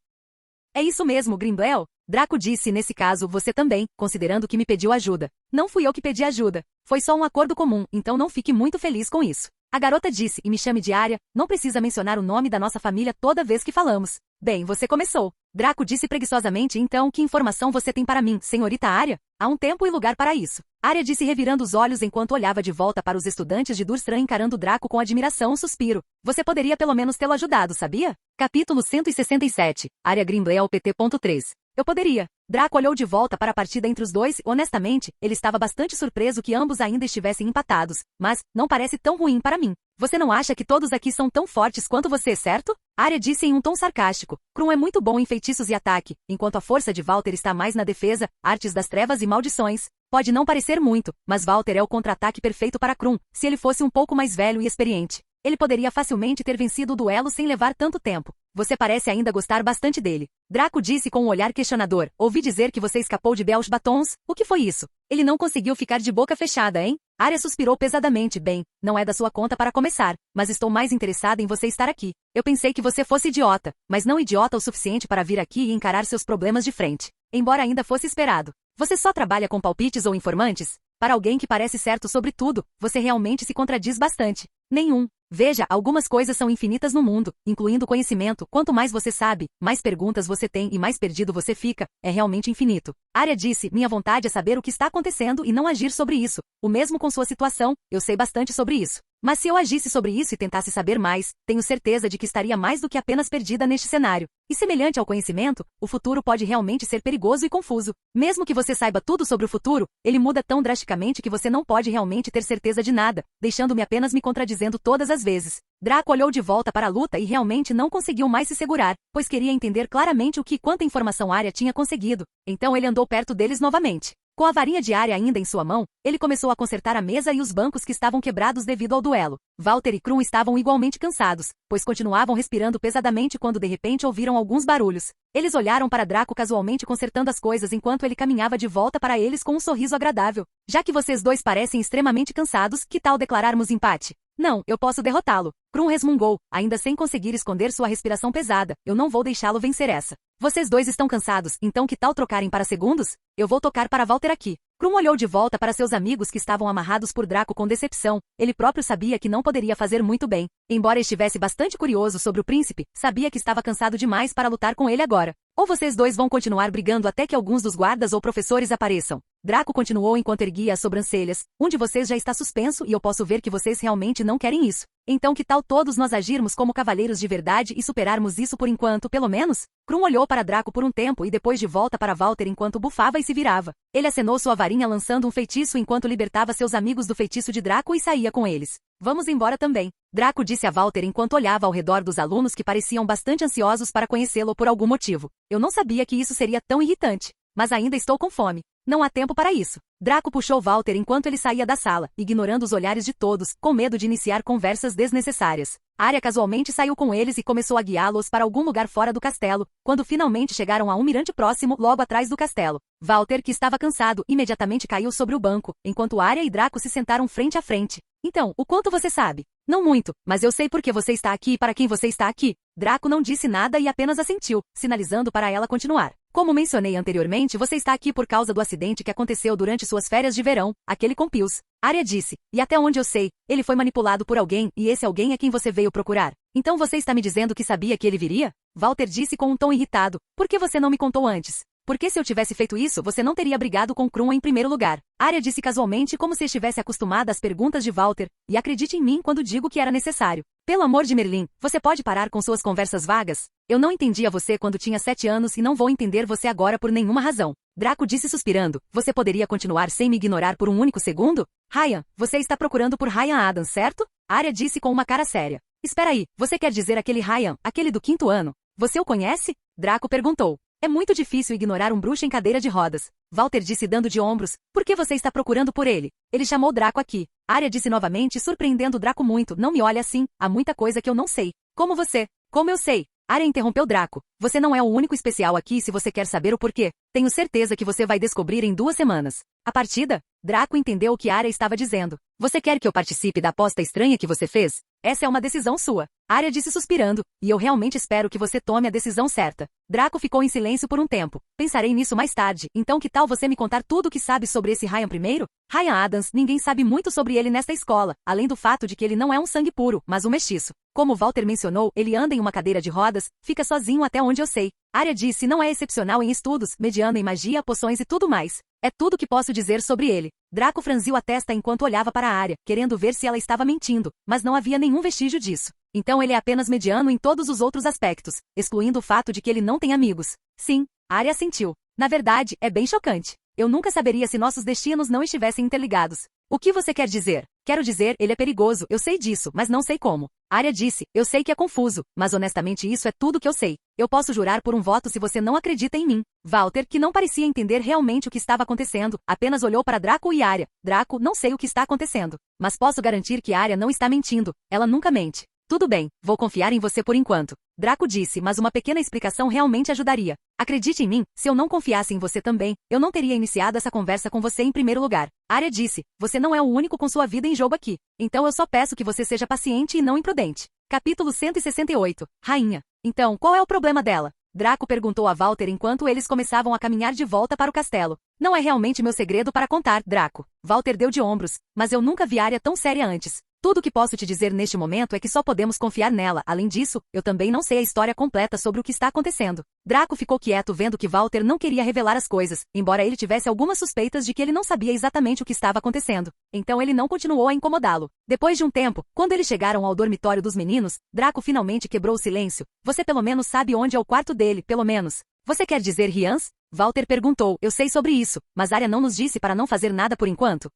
É isso mesmo, Grimble? Draco disse nesse caso você também, considerando que me pediu ajuda. Não fui eu que pedi ajuda. Foi só um acordo comum, então não fique muito feliz com isso. A garota disse, e me chame de Arya, não precisa mencionar o nome da nossa família toda vez que falamos. Bem, você começou. Draco disse preguiçosamente, então que informação você tem para mim, senhorita Arya? Há um tempo e lugar para isso. Arya disse revirando os olhos enquanto olhava de volta para os estudantes de Durstram encarando Draco com admiração e suspiro. Você poderia pelo menos tê-lo ajudado, sabia? Capítulo 167. Arya Grimble ao PT.3. Eu poderia. Draco olhou de volta para a partida entre os dois e, honestamente, ele estava bastante surpreso que ambos ainda estivessem empatados. Mas, não parece tão ruim para mim. Você não acha que todos aqui são tão fortes quanto você, certo? Arya disse em um tom sarcástico. Krum é muito bom em feitiços e ataque, enquanto a força de Walter está mais na defesa, artes das trevas e maldições. Pode não parecer muito, mas Walter é o contra-ataque perfeito para Krum, se ele fosse um pouco mais velho e experiente. Ele poderia facilmente ter vencido o duelo sem levar tanto tempo. Você parece ainda gostar bastante dele. Draco disse com um olhar questionador. Ouvi dizer que você escapou de Belch Batons. O que foi isso? Ele não conseguiu ficar de boca fechada, hein? Arya suspirou pesadamente. Bem, não é da sua conta para começar, mas estou mais interessada em você estar aqui. Eu pensei que você fosse idiota, mas não idiota o suficiente para vir aqui e encarar seus problemas de frente. Embora ainda fosse esperado. Você só trabalha com palpites ou informantes? Para alguém que parece certo sobre tudo, você realmente se contradiz bastante. Nenhum. Veja, algumas coisas são infinitas no mundo, incluindo conhecimento. Quanto mais você sabe, mais perguntas você tem e mais perdido você fica. É realmente infinito. Arya disse, minha vontade é saber o que está acontecendo e não agir sobre isso. O mesmo com sua situação, eu sei bastante sobre isso. Mas se eu agisse sobre isso e tentasse saber mais, tenho certeza de que estaria mais do que apenas perdida neste cenário. E semelhante ao conhecimento, o futuro pode realmente ser perigoso e confuso. Mesmo que você saiba tudo sobre o futuro, ele muda tão drasticamente que você não pode realmente ter certeza de nada, deixando-me apenas me contradizendo todas as vezes. Draco olhou de volta para a luta e realmente não conseguiu mais se segurar, pois queria entender claramente o que e quanta informação Arya tinha conseguido. Então ele andou perto deles novamente. Com a varinha de Arya ainda em sua mão, ele começou a consertar a mesa e os bancos que estavam quebrados devido ao duelo. Walter e Krum estavam igualmente cansados, pois continuavam respirando pesadamente quando de repente ouviram alguns barulhos. Eles olharam para Draco casualmente consertando as coisas enquanto ele caminhava de volta para eles com um sorriso agradável. Já que vocês dois parecem extremamente cansados, que tal declararmos empate? Não, eu posso derrotá-lo. Krum resmungou, ainda sem conseguir esconder sua respiração pesada. Eu não vou deixá-lo vencer essa. Vocês dois estão cansados, então que tal trocarem para segundos? Eu vou tocar para Walter aqui. Krum olhou de volta para seus amigos que estavam amarrados por Draco com decepção. Ele próprio sabia que não poderia fazer muito bem. Embora estivesse bastante curioso sobre o príncipe, sabia que estava cansado demais para lutar com ele agora. Ou vocês dois vão continuar brigando até que alguns dos guardas ou professores apareçam. Draco continuou enquanto erguia as sobrancelhas. Um de vocês já está suspenso e eu posso ver que vocês realmente não querem isso. Então que tal todos nós agirmos como cavaleiros de verdade e superarmos isso por enquanto, pelo menos? Krum olhou para Draco por um tempo e depois de volta para Walter enquanto bufava e se virava. Ele acenou sua varinha lançando um feitiço enquanto libertava seus amigos do feitiço de Draco e saía com eles. Vamos embora também. Draco disse a Walter enquanto olhava ao redor dos alunos que pareciam bastante ansiosos para conhecê-lo por algum motivo. Eu não sabia que isso seria tão irritante. Mas ainda estou com fome. Não há tempo para isso. Draco puxou Walter enquanto ele saía da sala, ignorando os olhares de todos, com medo de iniciar conversas desnecessárias. Arya casualmente saiu com eles e começou a guiá-los para algum lugar fora do castelo, quando finalmente chegaram a um mirante próximo, logo atrás do castelo. Walter, que estava cansado, imediatamente caiu sobre o banco, enquanto Arya e Draco se sentaram frente a frente. Então, o quanto você sabe? Não muito, mas eu sei por que você está aqui e para quem você está aqui. Draco não disse nada e apenas assentiu, sinalizando para ela continuar. Como mencionei anteriormente, você está aqui por causa do acidente que aconteceu durante suas férias de verão, aquele com Pius. Arya disse, e até onde eu sei, ele foi manipulado por alguém e esse alguém é quem você veio procurar. Então você está me dizendo que sabia que ele viria? Walter disse com um tom irritado. Por que você não me contou antes? Porque se eu tivesse feito isso, você não teria brigado com Krum em primeiro lugar. Arya disse casualmente como se estivesse acostumada às perguntas de Walter, e acredite em mim quando digo que era necessário. Pelo amor de Merlin, você pode parar com suas conversas vagas? Eu não entendia você quando tinha 7 anos e não vou entender você agora por nenhuma razão. Draco disse suspirando. Você poderia continuar sem me ignorar por um único segundo? Ryan, você está procurando por Ryan Adams, certo? Arya disse com uma cara séria. Espera aí, você quer dizer aquele Ryan, aquele do 5º ano? Você o conhece? Draco perguntou. É muito difícil ignorar um bruxo em cadeira de rodas. Walter disse dando de ombros. Por que você está procurando por ele? Ele chamou Draco aqui. Arya disse novamente, surpreendendo Draco muito. Não me olhe assim, há muita coisa que eu não sei. Como você? Como eu sei? Arya interrompeu Draco. Você não é o único especial aqui se você quer saber o porquê. Tenho certeza que você vai descobrir em 2 semanas. A partida? Draco entendeu o que Arya estava dizendo. Você quer que eu participe da aposta estranha que você fez? Essa é uma decisão sua. Arya disse suspirando, e eu realmente espero que você tome a decisão certa. Draco ficou em silêncio por um tempo. Pensarei nisso mais tarde, então que tal você me contar tudo o que sabe sobre esse Ryan primeiro? Ryan Adams, ninguém sabe muito sobre ele nesta escola, além do fato de que ele não é um sangue puro, mas um mestiço. Como Walter mencionou, ele anda em uma cadeira de rodas, fica sozinho até onde eu sei. Arya disse não é excepcional em estudos, mediano em magia, poções e tudo mais. É tudo o que posso dizer sobre ele. Draco franziu a testa enquanto olhava para Arya, querendo ver se ela estava mentindo, mas não havia nenhum vestígio disso. Então ele é apenas mediano em todos os outros aspectos, excluindo o fato de que ele não tem amigos. Sim, Arya assentiu. Na verdade, é bem chocante. Eu nunca saberia se nossos destinos não estivessem interligados. O que você quer dizer? Quero dizer, ele é perigoso, eu sei disso, mas não sei como. Arya disse, eu sei que é confuso, mas honestamente isso é tudo que eu sei. Eu posso jurar por um voto se você não acredita em mim. Walter, que não parecia entender realmente o que estava acontecendo, apenas olhou para Draco e Arya. Draco, não sei o que está acontecendo. Mas posso garantir que Arya não está mentindo. Ela nunca mente. Tudo bem, vou confiar em você por enquanto. Draco disse, mas uma pequena explicação realmente ajudaria. Acredite em mim, se eu não confiasse em você também, eu não teria iniciado essa conversa com você em primeiro lugar. Arya disse, você não é o único com sua vida em jogo aqui. Então eu só peço que você seja paciente e não imprudente. Capítulo 168. Rainha. Então, qual é o problema dela? Draco perguntou a Walter enquanto eles começavam a caminhar de volta para o castelo. Não é realmente meu segredo para contar, Draco. Walter deu de ombros, mas eu nunca vi Arya tão séria antes. Tudo o que posso te dizer neste momento é que só podemos confiar nela. Além disso, eu também não sei a história completa sobre o que está acontecendo. Draco ficou quieto vendo que Walter não queria revelar as coisas, embora ele tivesse algumas suspeitas de que ele não sabia exatamente o que estava acontecendo. Então ele não continuou a incomodá-lo. Depois de um tempo, quando eles chegaram ao dormitório dos meninos, Draco finalmente quebrou o silêncio. Você pelo menos sabe onde é o quarto dele, pelo menos. Você quer dizer Rians? Walter perguntou. Eu sei sobre isso, mas Arya não nos disse para não fazer nada por enquanto.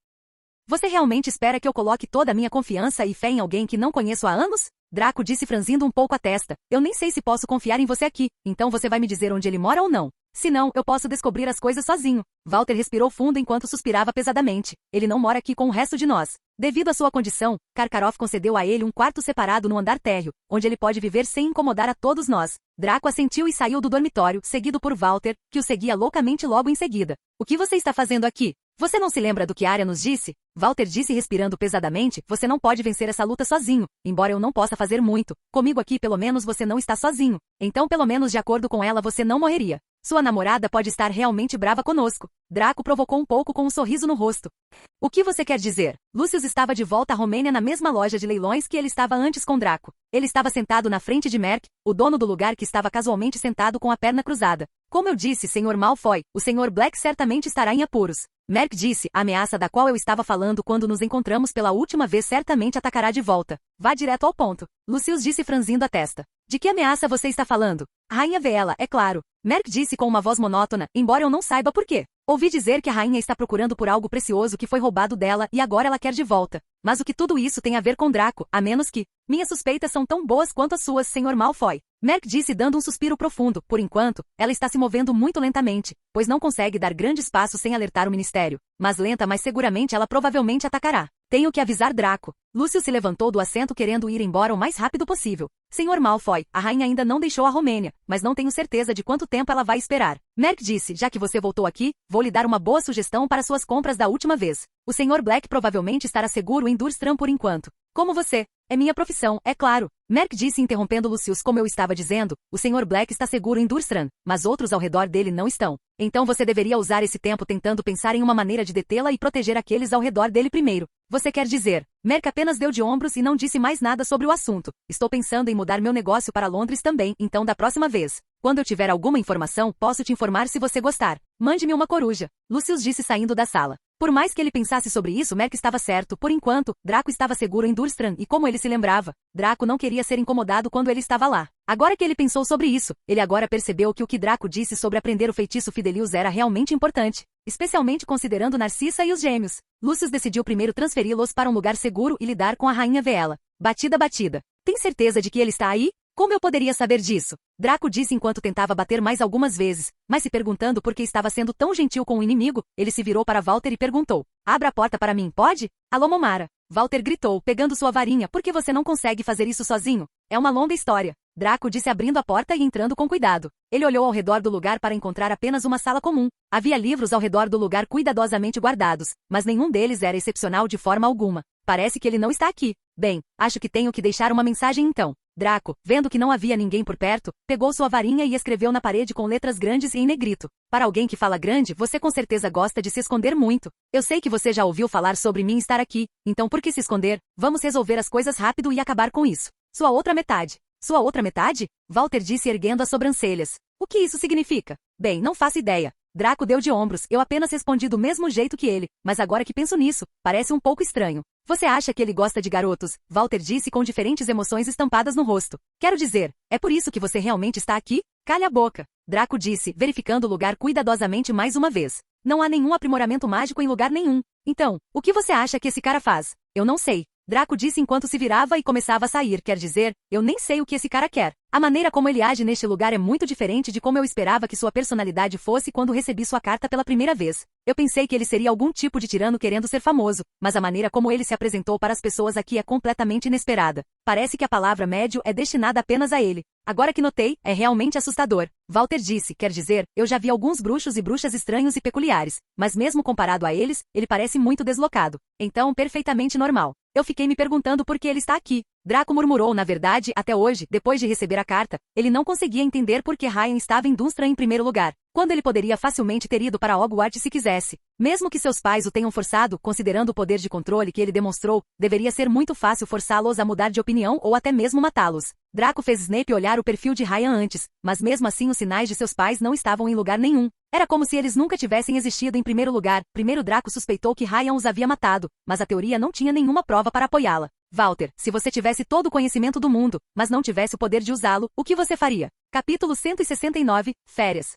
Você realmente espera que eu coloque toda a minha confiança e fé em alguém que não conheço há anos? Draco disse franzindo um pouco a testa. Eu nem sei se posso confiar em você aqui, então você vai me dizer onde ele mora ou não. Se não, eu posso descobrir as coisas sozinho. Walter respirou fundo enquanto suspirava pesadamente. Ele não mora aqui com o resto de nós. Devido à sua condição, Karkaroff concedeu a ele um quarto separado no andar térreo, onde ele pode viver sem incomodar a todos nós. Draco assentiu e saiu do dormitório, seguido por Walter, que o seguia loucamente logo em seguida. O que você está fazendo aqui? Você não se lembra do que Arya nos disse? Walter disse respirando pesadamente, você não pode vencer essa luta sozinho, embora eu não possa fazer muito. Comigo aqui pelo menos você não está sozinho. Então pelo menos de acordo com ela você não morreria. Sua namorada pode estar realmente brava conosco. Draco provocou um pouco com um sorriso no rosto. O que você quer dizer? Lucius estava de volta à Romênia na mesma loja de leilões que ele estava antes com Draco. Ele estava sentado na frente de Merk, o dono do lugar que estava casualmente sentado com a perna cruzada. Como eu disse, Sr. Malfoy, o Sr. Black certamente estará em apuros. Merk disse, a ameaça da qual eu estava falando quando nos encontramos pela última vez certamente atacará de volta. Vá direto ao ponto. Lucius disse franzindo a testa. De que ameaça você está falando? A rainha Veela, é claro. Merk disse com uma voz monótona, embora eu não saiba por quê. Ouvi dizer que a rainha está procurando por algo precioso que foi roubado dela e agora ela quer de volta. Mas o que tudo isso tem a ver com Draco, a menos que... Minhas suspeitas são tão boas quanto as suas, Sr. Malfoy. Merk disse dando um suspiro profundo. Por enquanto, ela está se movendo muito lentamente, pois não consegue dar grandes passos sem alertar o ministério. Mas lenta, mas seguramente ela provavelmente atacará. Tenho que avisar Draco. Lucius se levantou do assento querendo ir embora o mais rápido possível. Sr. Malfoy, a rainha ainda não deixou a Romênia, mas não tenho certeza de quanto tempo ela vai esperar. Merk disse, já que você voltou aqui, vou lhe dar uma boa sugestão para suas compras da última vez. O Sr. Black provavelmente estará seguro em Durstram por enquanto. Como você. É minha profissão, é claro. Merk disse interrompendo Lucius como eu estava dizendo, o Sr. Black está seguro em Durstram, mas outros ao redor dele não estão. Então você deveria usar esse tempo tentando pensar em uma maneira de detê-la e proteger aqueles ao redor dele primeiro. Você quer dizer? Merk apenas deu de ombros e não disse mais nada sobre o assunto. Estou pensando em mudar meu negócio para Londres também, então da próxima vez. Quando eu tiver alguma informação, posso te informar se você gostar. Mande-me uma coruja. Lucius disse saindo da sala. Por mais que ele pensasse sobre isso, Merk estava certo. Por enquanto, Draco estava seguro em Durstram e como ele se lembrava, Draco não queria ser incomodado quando ele estava lá. Agora que ele pensou sobre isso, ele agora percebeu que o que Draco disse sobre aprender o feitiço Fidelius era realmente importante, especialmente considerando Narcissa e os gêmeos. Lucius decidiu primeiro transferi-los para um lugar seguro e lidar com a rainha Veela. Batida. Tem certeza de que ele está aí? Como eu poderia saber disso? Draco disse enquanto tentava bater mais algumas vezes, mas se perguntando por que estava sendo tão gentil com o inimigo, ele se virou para Walter e perguntou. Abra a porta para mim, pode? Alô, Momara. Walter gritou, pegando sua varinha, por que você não consegue fazer isso sozinho? É uma longa história. Draco disse abrindo a porta e entrando com cuidado. Ele olhou ao redor do lugar para encontrar apenas uma sala comum. Havia livros ao redor do lugar cuidadosamente guardados, mas nenhum deles era excepcional de forma alguma. Parece que ele não está aqui. Bem, acho que tenho que deixar uma mensagem então. Draco, vendo que não havia ninguém por perto, pegou sua varinha e escreveu na parede com letras grandes e em negrito. Para alguém que fala grande, você com certeza gosta de se esconder muito. Eu sei que você já ouviu falar sobre mim estar aqui, então por que se esconder? Vamos resolver as coisas rápido e acabar com isso. Sua outra metade. Sua outra metade? Walter disse erguendo as sobrancelhas. O que isso significa? Bem, não faço ideia. Draco deu de ombros, eu apenas respondi do mesmo jeito que ele, mas agora que penso nisso, parece um pouco estranho. Você acha que ele gosta de garotos? Walter disse com diferentes emoções estampadas no rosto. Quero dizer, é por isso que você realmente está aqui? Calha a boca. Draco disse, verificando o lugar cuidadosamente mais uma vez. Não há nenhum aprimoramento mágico em lugar nenhum. Então, o que você acha que esse cara faz? Eu não sei. Draco disse enquanto se virava e começava a sair, quer dizer, eu nem sei o que esse cara quer. A maneira como ele age neste lugar é muito diferente de como eu esperava que sua personalidade fosse quando recebi sua carta pela primeira vez. Eu pensei que ele seria algum tipo de tirano querendo ser famoso, mas a maneira como ele se apresentou para as pessoas aqui é completamente inesperada. Parece que a palavra médio é destinada apenas a ele. Agora que notei, é realmente assustador. Walter disse, quer dizer, eu já vi alguns bruxos e bruxas estranhos e peculiares, mas mesmo comparado a eles, ele parece muito deslocado. Então, perfeitamente normal. Eu fiquei me perguntando por que ele está aqui. Draco murmurou, na verdade, até hoje, depois de receber a carta, ele não conseguia entender por que Ryan estava em Dunstan em primeiro lugar, quando ele poderia facilmente ter ido para Hogwarts se quisesse. Mesmo que seus pais o tenham forçado, considerando o poder de controle que ele demonstrou, deveria ser muito fácil forçá-los a mudar de opinião ou até mesmo matá-los. Draco fez Snape olhar o perfil de Ryan antes, mas mesmo assim os sinais de seus pais não estavam em lugar nenhum. Era como se eles nunca tivessem existido em primeiro lugar. Primeiro Draco suspeitou que Ryan os havia matado, mas a teoria não tinha nenhuma prova para apoiá-la. Walter, se você tivesse todo o conhecimento do mundo, mas não tivesse o poder de usá-lo, o que você faria? Capítulo 169, Férias.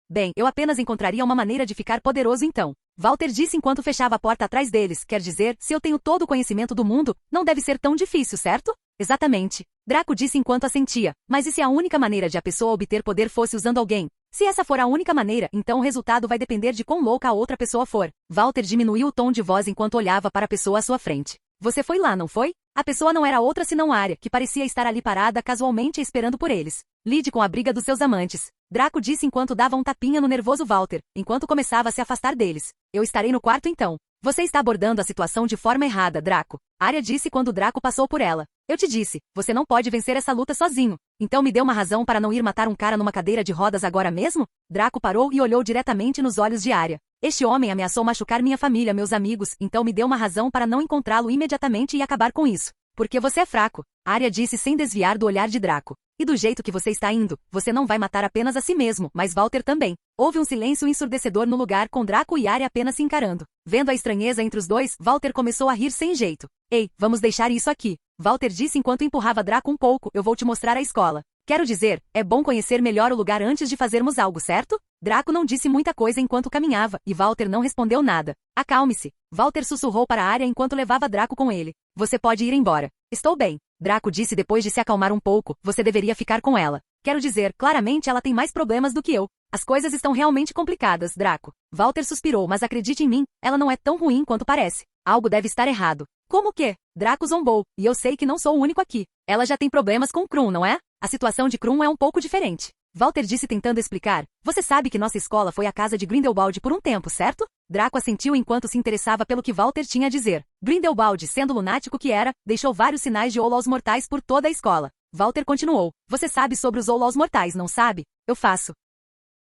Bem, eu apenas encontraria uma maneira de ficar poderoso então. Walter disse enquanto fechava a porta atrás deles, quer dizer, se eu tenho todo o conhecimento do mundo, não deve ser tão difícil, certo? Exatamente. Draco disse enquanto assentia, mas e se a única maneira de a pessoa obter poder fosse usando alguém? Se essa for a única maneira, então o resultado vai depender de quão louca a outra pessoa for. Walter diminuiu o tom de voz enquanto olhava para a pessoa à sua frente. Você foi lá, não foi? A pessoa não era outra senão Arya, que parecia estar ali parada casualmente esperando por eles. Lide com a briga dos seus amantes. Draco disse enquanto dava um tapinha no nervoso Walter, enquanto começava a se afastar deles. Eu estarei no quarto então. Você está abordando a situação de forma errada, Draco. Arya disse quando Draco passou por ela. Eu te disse, você não pode vencer essa luta sozinho. Então me dê uma razão para não ir matar um cara numa cadeira de rodas agora mesmo? Draco parou e olhou diretamente nos olhos de Arya. Este homem ameaçou machucar minha família, meus amigos, então me dê uma razão para não encontrá-lo imediatamente e acabar com isso. Porque você é fraco, Arya disse sem desviar do olhar de Draco. E do jeito que você está indo, você não vai matar apenas a si mesmo, mas Walter também. Houve um silêncio ensurdecedor no lugar com Draco e Arya apenas se encarando. Vendo a estranheza entre os dois, Walter começou a rir sem jeito. Ei, vamos deixar isso aqui. Walter disse enquanto empurrava Draco um pouco, eu vou te mostrar a escola. Quero dizer, é bom conhecer melhor o lugar antes de fazermos algo, certo? Draco não disse muita coisa enquanto caminhava, e Walter não respondeu nada. Acalme-se. Walter sussurrou para Arya enquanto levava Draco com ele. Você pode ir embora. Estou bem. Draco disse depois de se acalmar um pouco, você deveria ficar com ela. Quero dizer, claramente ela tem mais problemas do que eu. As coisas estão realmente complicadas, Draco. Walter suspirou, mas acredite em mim, ela não é tão ruim quanto parece. Algo deve estar errado. Como que? Draco zombou, e eu sei que não sou o único aqui. Ela já tem problemas com Krum, não é? A situação de Krum é um pouco diferente. Walter disse tentando explicar. Você sabe que nossa escola foi a casa de Grindelwald por um tempo, certo? Draco assentiu enquanto se interessava pelo que Walter tinha a dizer. Grindelwald, sendo lunático que era, deixou vários sinais de Olols mortais por toda a escola. Walter continuou. Você sabe sobre os Olols mortais, não sabe? Eu faço.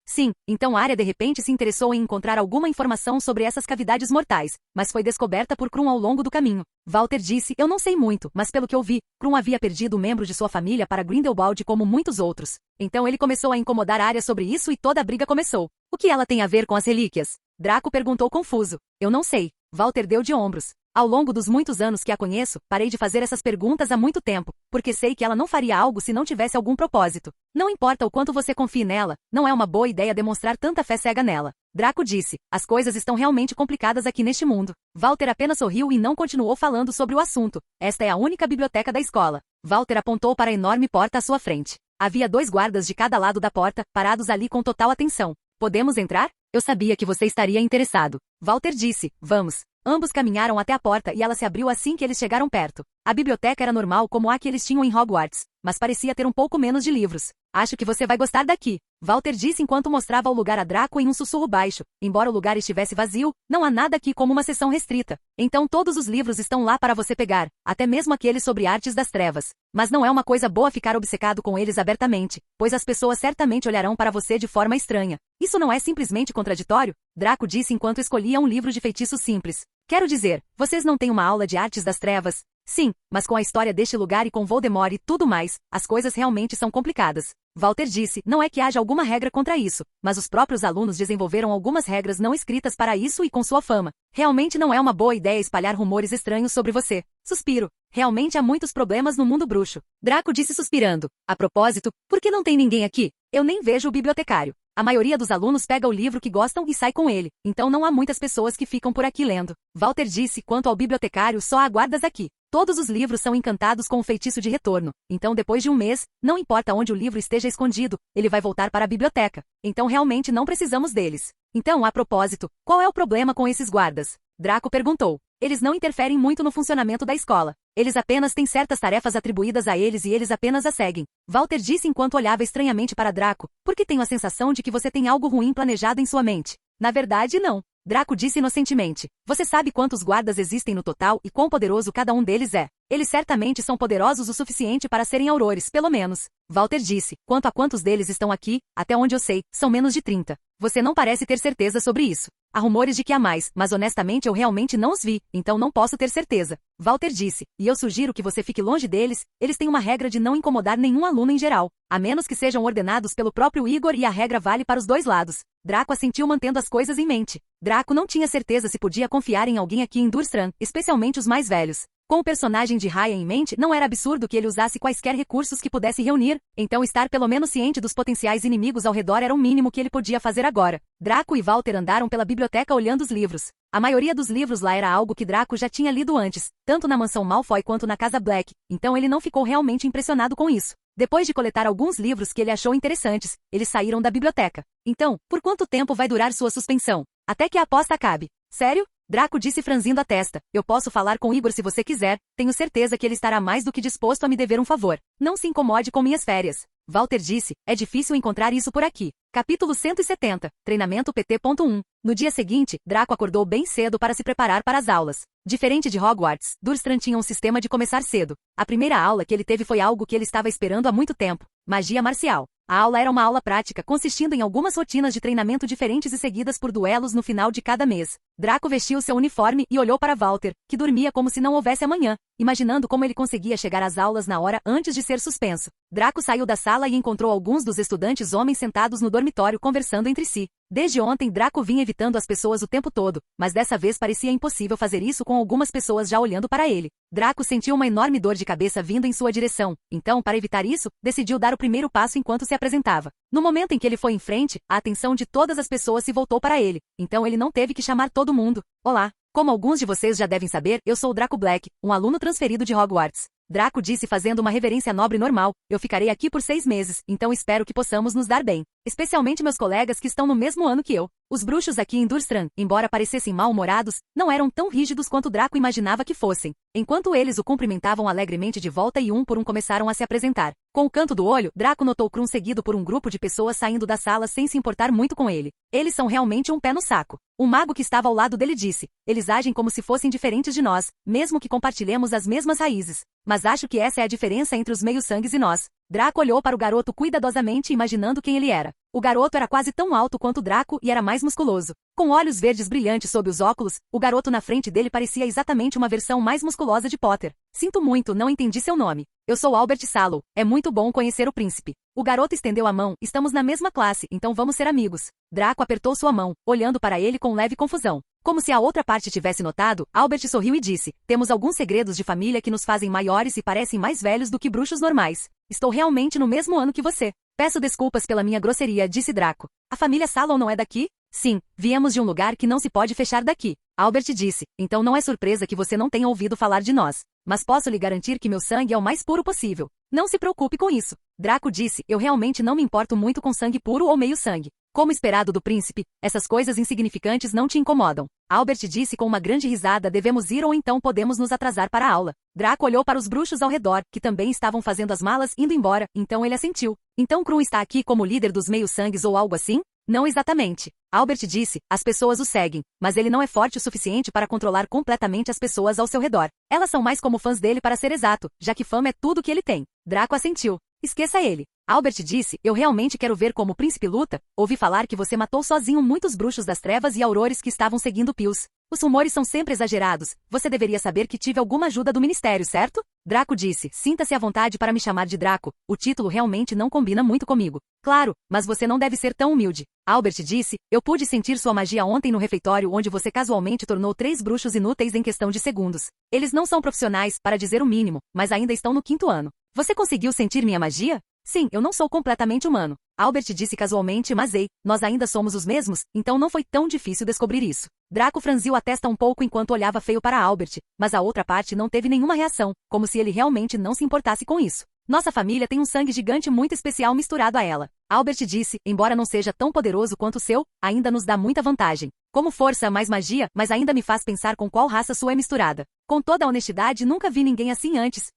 Sim, então Arya de repente se interessou em encontrar alguma informação sobre essas cavidades mortais, mas foi descoberta por Krum ao longo do caminho. Walter disse, eu não sei muito, mas pelo que eu vi, Krum havia perdido um membro de sua família para Grindelwald como muitos outros. Então ele começou a incomodar Arya sobre isso e toda a briga começou. O que ela tem a ver com as relíquias? Draco perguntou confuso. Eu não sei. Walter deu de ombros. Ao longo dos muitos anos que a conheço, parei de fazer essas perguntas há muito tempo, porque sei que ela não faria algo se não tivesse algum propósito. Não importa o quanto você confie nela, não é uma boa ideia demonstrar tanta fé cega nela. Draco disse, as coisas estão realmente complicadas aqui neste mundo. Walter apenas sorriu e não continuou falando sobre o assunto. Esta é a única biblioteca da escola. Walter apontou para a enorme porta à sua frente. Havia 2 guardas de cada lado da porta, parados ali com total atenção. Podemos entrar? Eu sabia que você estaria interessado. Walter disse, vamos. Ambos caminharam até a porta e ela se abriu assim que eles chegaram perto. A biblioteca era normal como a que eles tinham em Hogwarts, mas parecia ter um pouco menos de livros. Acho que você vai gostar daqui. Walter disse enquanto mostrava o lugar a Draco em um sussurro baixo. Embora o lugar estivesse vazio, não há nada aqui como uma seção restrita. Então todos os livros estão lá para você pegar, até mesmo aqueles sobre artes das trevas. Mas não é uma coisa boa ficar obcecado com eles abertamente, pois as pessoas certamente olharão para você de forma estranha. Isso não é simplesmente contraditório? Draco disse enquanto escolhia um livro de feitiços simples. Quero dizer, vocês não têm uma aula de artes das trevas? Sim, mas com a história deste lugar e com Voldemort e tudo mais, as coisas realmente são complicadas. Walter disse, não é que haja alguma regra contra isso, mas os próprios alunos desenvolveram algumas regras não escritas para isso e com sua fama. Realmente não é uma boa ideia espalhar rumores estranhos sobre você. Suspiro. Realmente há muitos problemas no mundo bruxo. Draco disse suspirando. A propósito, por que não tem ninguém aqui? Eu nem vejo o bibliotecário. A maioria dos alunos pega o livro que gostam e sai com ele, então não há muitas pessoas que ficam por aqui lendo. Walter disse, quanto ao bibliotecário só há guardas aqui. Todos os livros são encantados com o feitiço de retorno, então depois de um mês, não importa onde o livro esteja escondido, ele vai voltar para a biblioteca. Então realmente não precisamos deles. Então, a propósito, qual é o problema com esses guardas? Draco perguntou. Eles não interferem muito no funcionamento da escola. Eles apenas têm certas tarefas atribuídas a eles e eles apenas as seguem. Walter disse enquanto olhava estranhamente para Draco, porque tenho a sensação de que você tem algo ruim planejado em sua mente. Na verdade, não. Draco disse inocentemente. Você sabe quantos guardas existem no total e quão poderoso cada um deles é. Eles certamente são poderosos o suficiente para serem aurores, pelo menos. Walter disse, quanto a quantos deles estão aqui, até onde eu sei, são menos de 30. Você não parece ter certeza sobre isso. Há rumores de que há mais, mas honestamente eu realmente não os vi, então não posso ter certeza. Walter disse, e eu sugiro que você fique longe deles, eles têm uma regra de não incomodar nenhum aluno em geral, a menos que sejam ordenados pelo próprio Igor e a regra vale para os dois lados. Draco assentiu mantendo as coisas em mente. Draco não tinha certeza se podia confiar em alguém aqui em Durmstrang, especialmente os mais velhos. Com o personagem de Raya em mente, não era absurdo que ele usasse quaisquer recursos que pudesse reunir, então estar pelo menos ciente dos potenciais inimigos ao redor era o mínimo que ele podia fazer agora. Draco e Walter andaram pela biblioteca olhando os livros. A maioria dos livros lá era algo que Draco já tinha lido antes, tanto na mansão Malfoy quanto na casa Black, então ele não ficou realmente impressionado com isso. Depois de coletar alguns livros que ele achou interessantes, eles saíram da biblioteca. Então, por quanto tempo vai durar sua suspensão? Até que a aposta acabe. Sério? Draco disse franzindo a testa. Eu posso falar com Igor se você quiser, tenho certeza que ele estará mais do que disposto a me dever um favor. Não se incomode com minhas férias. Walter disse, é difícil encontrar isso por aqui. Capítulo 170, Treinamento PT.1. No dia seguinte, Draco acordou bem cedo para se preparar para as aulas. Diferente de Hogwarts, Durmstrang tinha um sistema de começar cedo. A primeira aula que ele teve foi algo que ele estava esperando há muito tempo. Magia marcial. A aula era uma aula prática, consistindo em algumas rotinas de treinamento diferentes e seguidas por duelos no final de cada mês. Draco vestiu seu uniforme e olhou para Walter, que dormia como se não houvesse amanhã, imaginando como ele conseguia chegar às aulas na hora antes de ser suspenso. Draco saiu da sala e encontrou alguns dos estudantes homens sentados no dormitório conversando entre si. Desde ontem Draco vinha evitando as pessoas o tempo todo, mas dessa vez parecia impossível fazer isso com algumas pessoas já olhando para ele. Draco sentiu uma enorme dor de cabeça vindo em sua direção, então, para evitar isso, decidiu dar o primeiro passo enquanto se apresentava. No momento em que ele foi em frente, a atenção de todas as pessoas se voltou para ele, então ele não teve que chamar todo mundo. Olá! Como alguns de vocês já devem saber, eu sou o Draco Black, um aluno transferido de Hogwarts. Draco disse fazendo uma reverência nobre normal, eu ficarei aqui por 6 meses, então espero que possamos nos dar bem. Especialmente meus colegas que estão no mesmo ano que eu. Os bruxos aqui em Durmstrang, embora parecessem mal-humorados, não eram tão rígidos quanto Draco imaginava que fossem. Enquanto eles o cumprimentavam alegremente de volta e um por um começaram a se apresentar. Com o canto do olho, Draco notou Krum seguido por um grupo de pessoas saindo da sala sem se importar muito com ele. Eles são realmente um pé no saco. O mago que estava ao lado dele disse, eles agem como se fossem diferentes de nós, mesmo que compartilhemos as mesmas raízes. Mas acho que essa é a diferença entre os meio-sangues e nós. Draco olhou para o garoto cuidadosamente imaginando quem ele era. O garoto era quase tão alto quanto Draco e era mais musculoso. Com olhos verdes brilhantes sob os óculos, o garoto na frente dele parecia exatamente uma versão mais musculosa de Potter. Sinto muito, não entendi seu nome. Eu sou Albert Sallow. É muito bom conhecer o príncipe. O garoto estendeu a mão, estamos na mesma classe, então vamos ser amigos. Draco apertou sua mão, olhando para ele com leve confusão. Como se a outra parte tivesse notado, Albert sorriu e disse, temos alguns segredos de família que nos fazem maiores e parecem mais velhos do que bruxos normais. Estou realmente no mesmo ano que você. Peço desculpas pela minha grosseria, disse Draco. A família Sallow não é daqui? Sim, viemos de um lugar que não se pode fechar daqui. Albert disse, então não é surpresa que você não tenha ouvido falar de nós. Mas posso lhe garantir que meu sangue é o mais puro possível. Não se preocupe com isso. Draco disse, eu realmente não me importo muito com sangue puro ou meio sangue. Como esperado do príncipe, essas coisas insignificantes não te incomodam. Albert disse com uma grande risada, devemos ir ou então podemos nos atrasar para a aula. Draco olhou para os bruxos ao redor, que também estavam fazendo as malas indo embora, então ele assentiu. Então Krum está aqui como líder dos meio-sangues ou algo assim? Não exatamente. Albert disse, as pessoas o seguem, mas ele não é forte o suficiente para controlar completamente as pessoas ao seu redor. Elas são mais como fãs dele para ser exato, já que fama é tudo que ele tem. Draco assentiu. Esqueça ele. Albert disse, eu realmente quero ver como o príncipe luta. Ouvi falar que você matou sozinho muitos bruxos das trevas e aurores que estavam seguindo Pius. Os rumores são sempre exagerados. Você deveria saber que tive alguma ajuda do ministério, certo? Draco disse, sinta-se à vontade para me chamar de Draco. O título realmente não combina muito comigo. Claro, mas você não deve ser tão humilde. Albert disse, eu pude sentir sua magia ontem no refeitório onde você casualmente tornou 3 bruxos inúteis em questão de segundos. Eles não são profissionais, para dizer o mínimo, mas ainda estão no 5º ano. Você conseguiu sentir minha magia? Sim, eu não sou completamente humano. Albert disse casualmente, mas ei, nós ainda somos os mesmos, então não foi tão difícil descobrir isso. Draco franziu a testa um pouco enquanto olhava feio para Albert, mas a outra parte não teve nenhuma reação, como se ele realmente não se importasse com isso. Nossa família tem um sangue gigante muito especial misturado a ela. Albert disse, embora não seja tão poderoso quanto o seu, ainda nos dá muita vantagem. Como força mais magia, mas ainda me faz pensar com qual raça sua é misturada. Com toda a honestidade, nunca vi ninguém assim antes.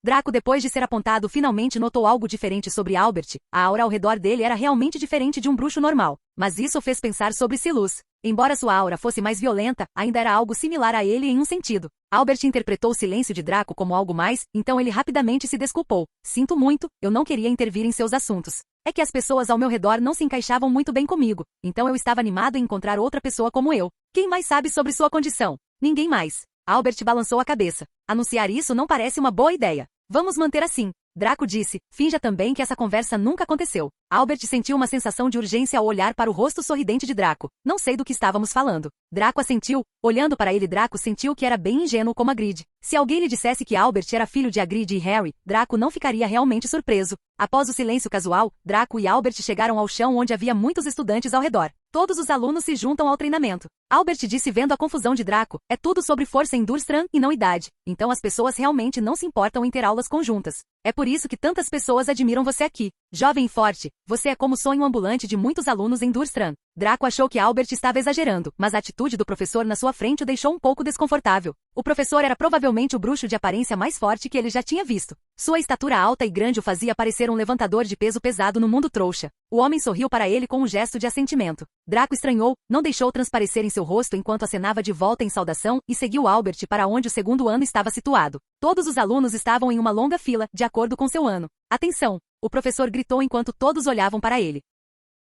Draco, depois de ser apontado, finalmente notou algo diferente sobre Albert. A aura ao redor dele era realmente diferente de um bruxo normal. Mas isso o fez pensar sobre Silus. Embora sua aura fosse mais violenta, ainda era algo similar a ele em um sentido. Albert interpretou o silêncio de Draco como algo mais, então ele rapidamente se desculpou. Sinto muito, eu não queria intervir em seus assuntos. É que as pessoas ao meu redor não se encaixavam muito bem comigo, então eu estava animado em encontrar outra pessoa como eu. Quem mais sabe sobre sua condição? Ninguém mais. Albert balançou a cabeça. Anunciar isso não parece uma boa ideia. Vamos manter assim. Draco disse, finja também que essa conversa nunca aconteceu. Albert sentiu uma sensação de urgência ao olhar para o rosto sorridente de Draco. Não sei do que estávamos falando. Draco assentiu. Olhando para ele, Draco sentiu que era bem ingênuo como Hagrid. Se alguém lhe dissesse que Albert era filho de Hagrid e Harry, Draco não ficaria realmente surpreso. Após o silêncio casual, Draco e Albert chegaram ao chão onde havia muitos estudantes ao redor. Todos os alunos se juntam ao treinamento. Albert disse vendo a confusão de Draco, é tudo sobre força em Durmstrang e não idade. Então as pessoas realmente não se importam em ter aulas conjuntas. É por isso que tantas pessoas admiram você aqui. Jovem e forte, você é como o sonho ambulante de muitos alunos em Durmstrang. Draco achou que Albert estava exagerando, mas a atitude do professor na sua frente o deixou um pouco desconfortável. O professor era provavelmente o bruxo de aparência mais forte que ele já tinha visto. Sua estatura alta e grande o fazia parecer um levantador de peso pesado no mundo trouxa. O homem sorriu para ele com um gesto de assentimento. Draco estranhou, não deixou transparecer em seu rosto enquanto acenava de volta em saudação e seguiu Albert para onde o 2º ano estava situado. Todos os alunos estavam em uma longa fila, de acordo com seu ano. Atenção! O professor gritou enquanto todos olhavam para ele.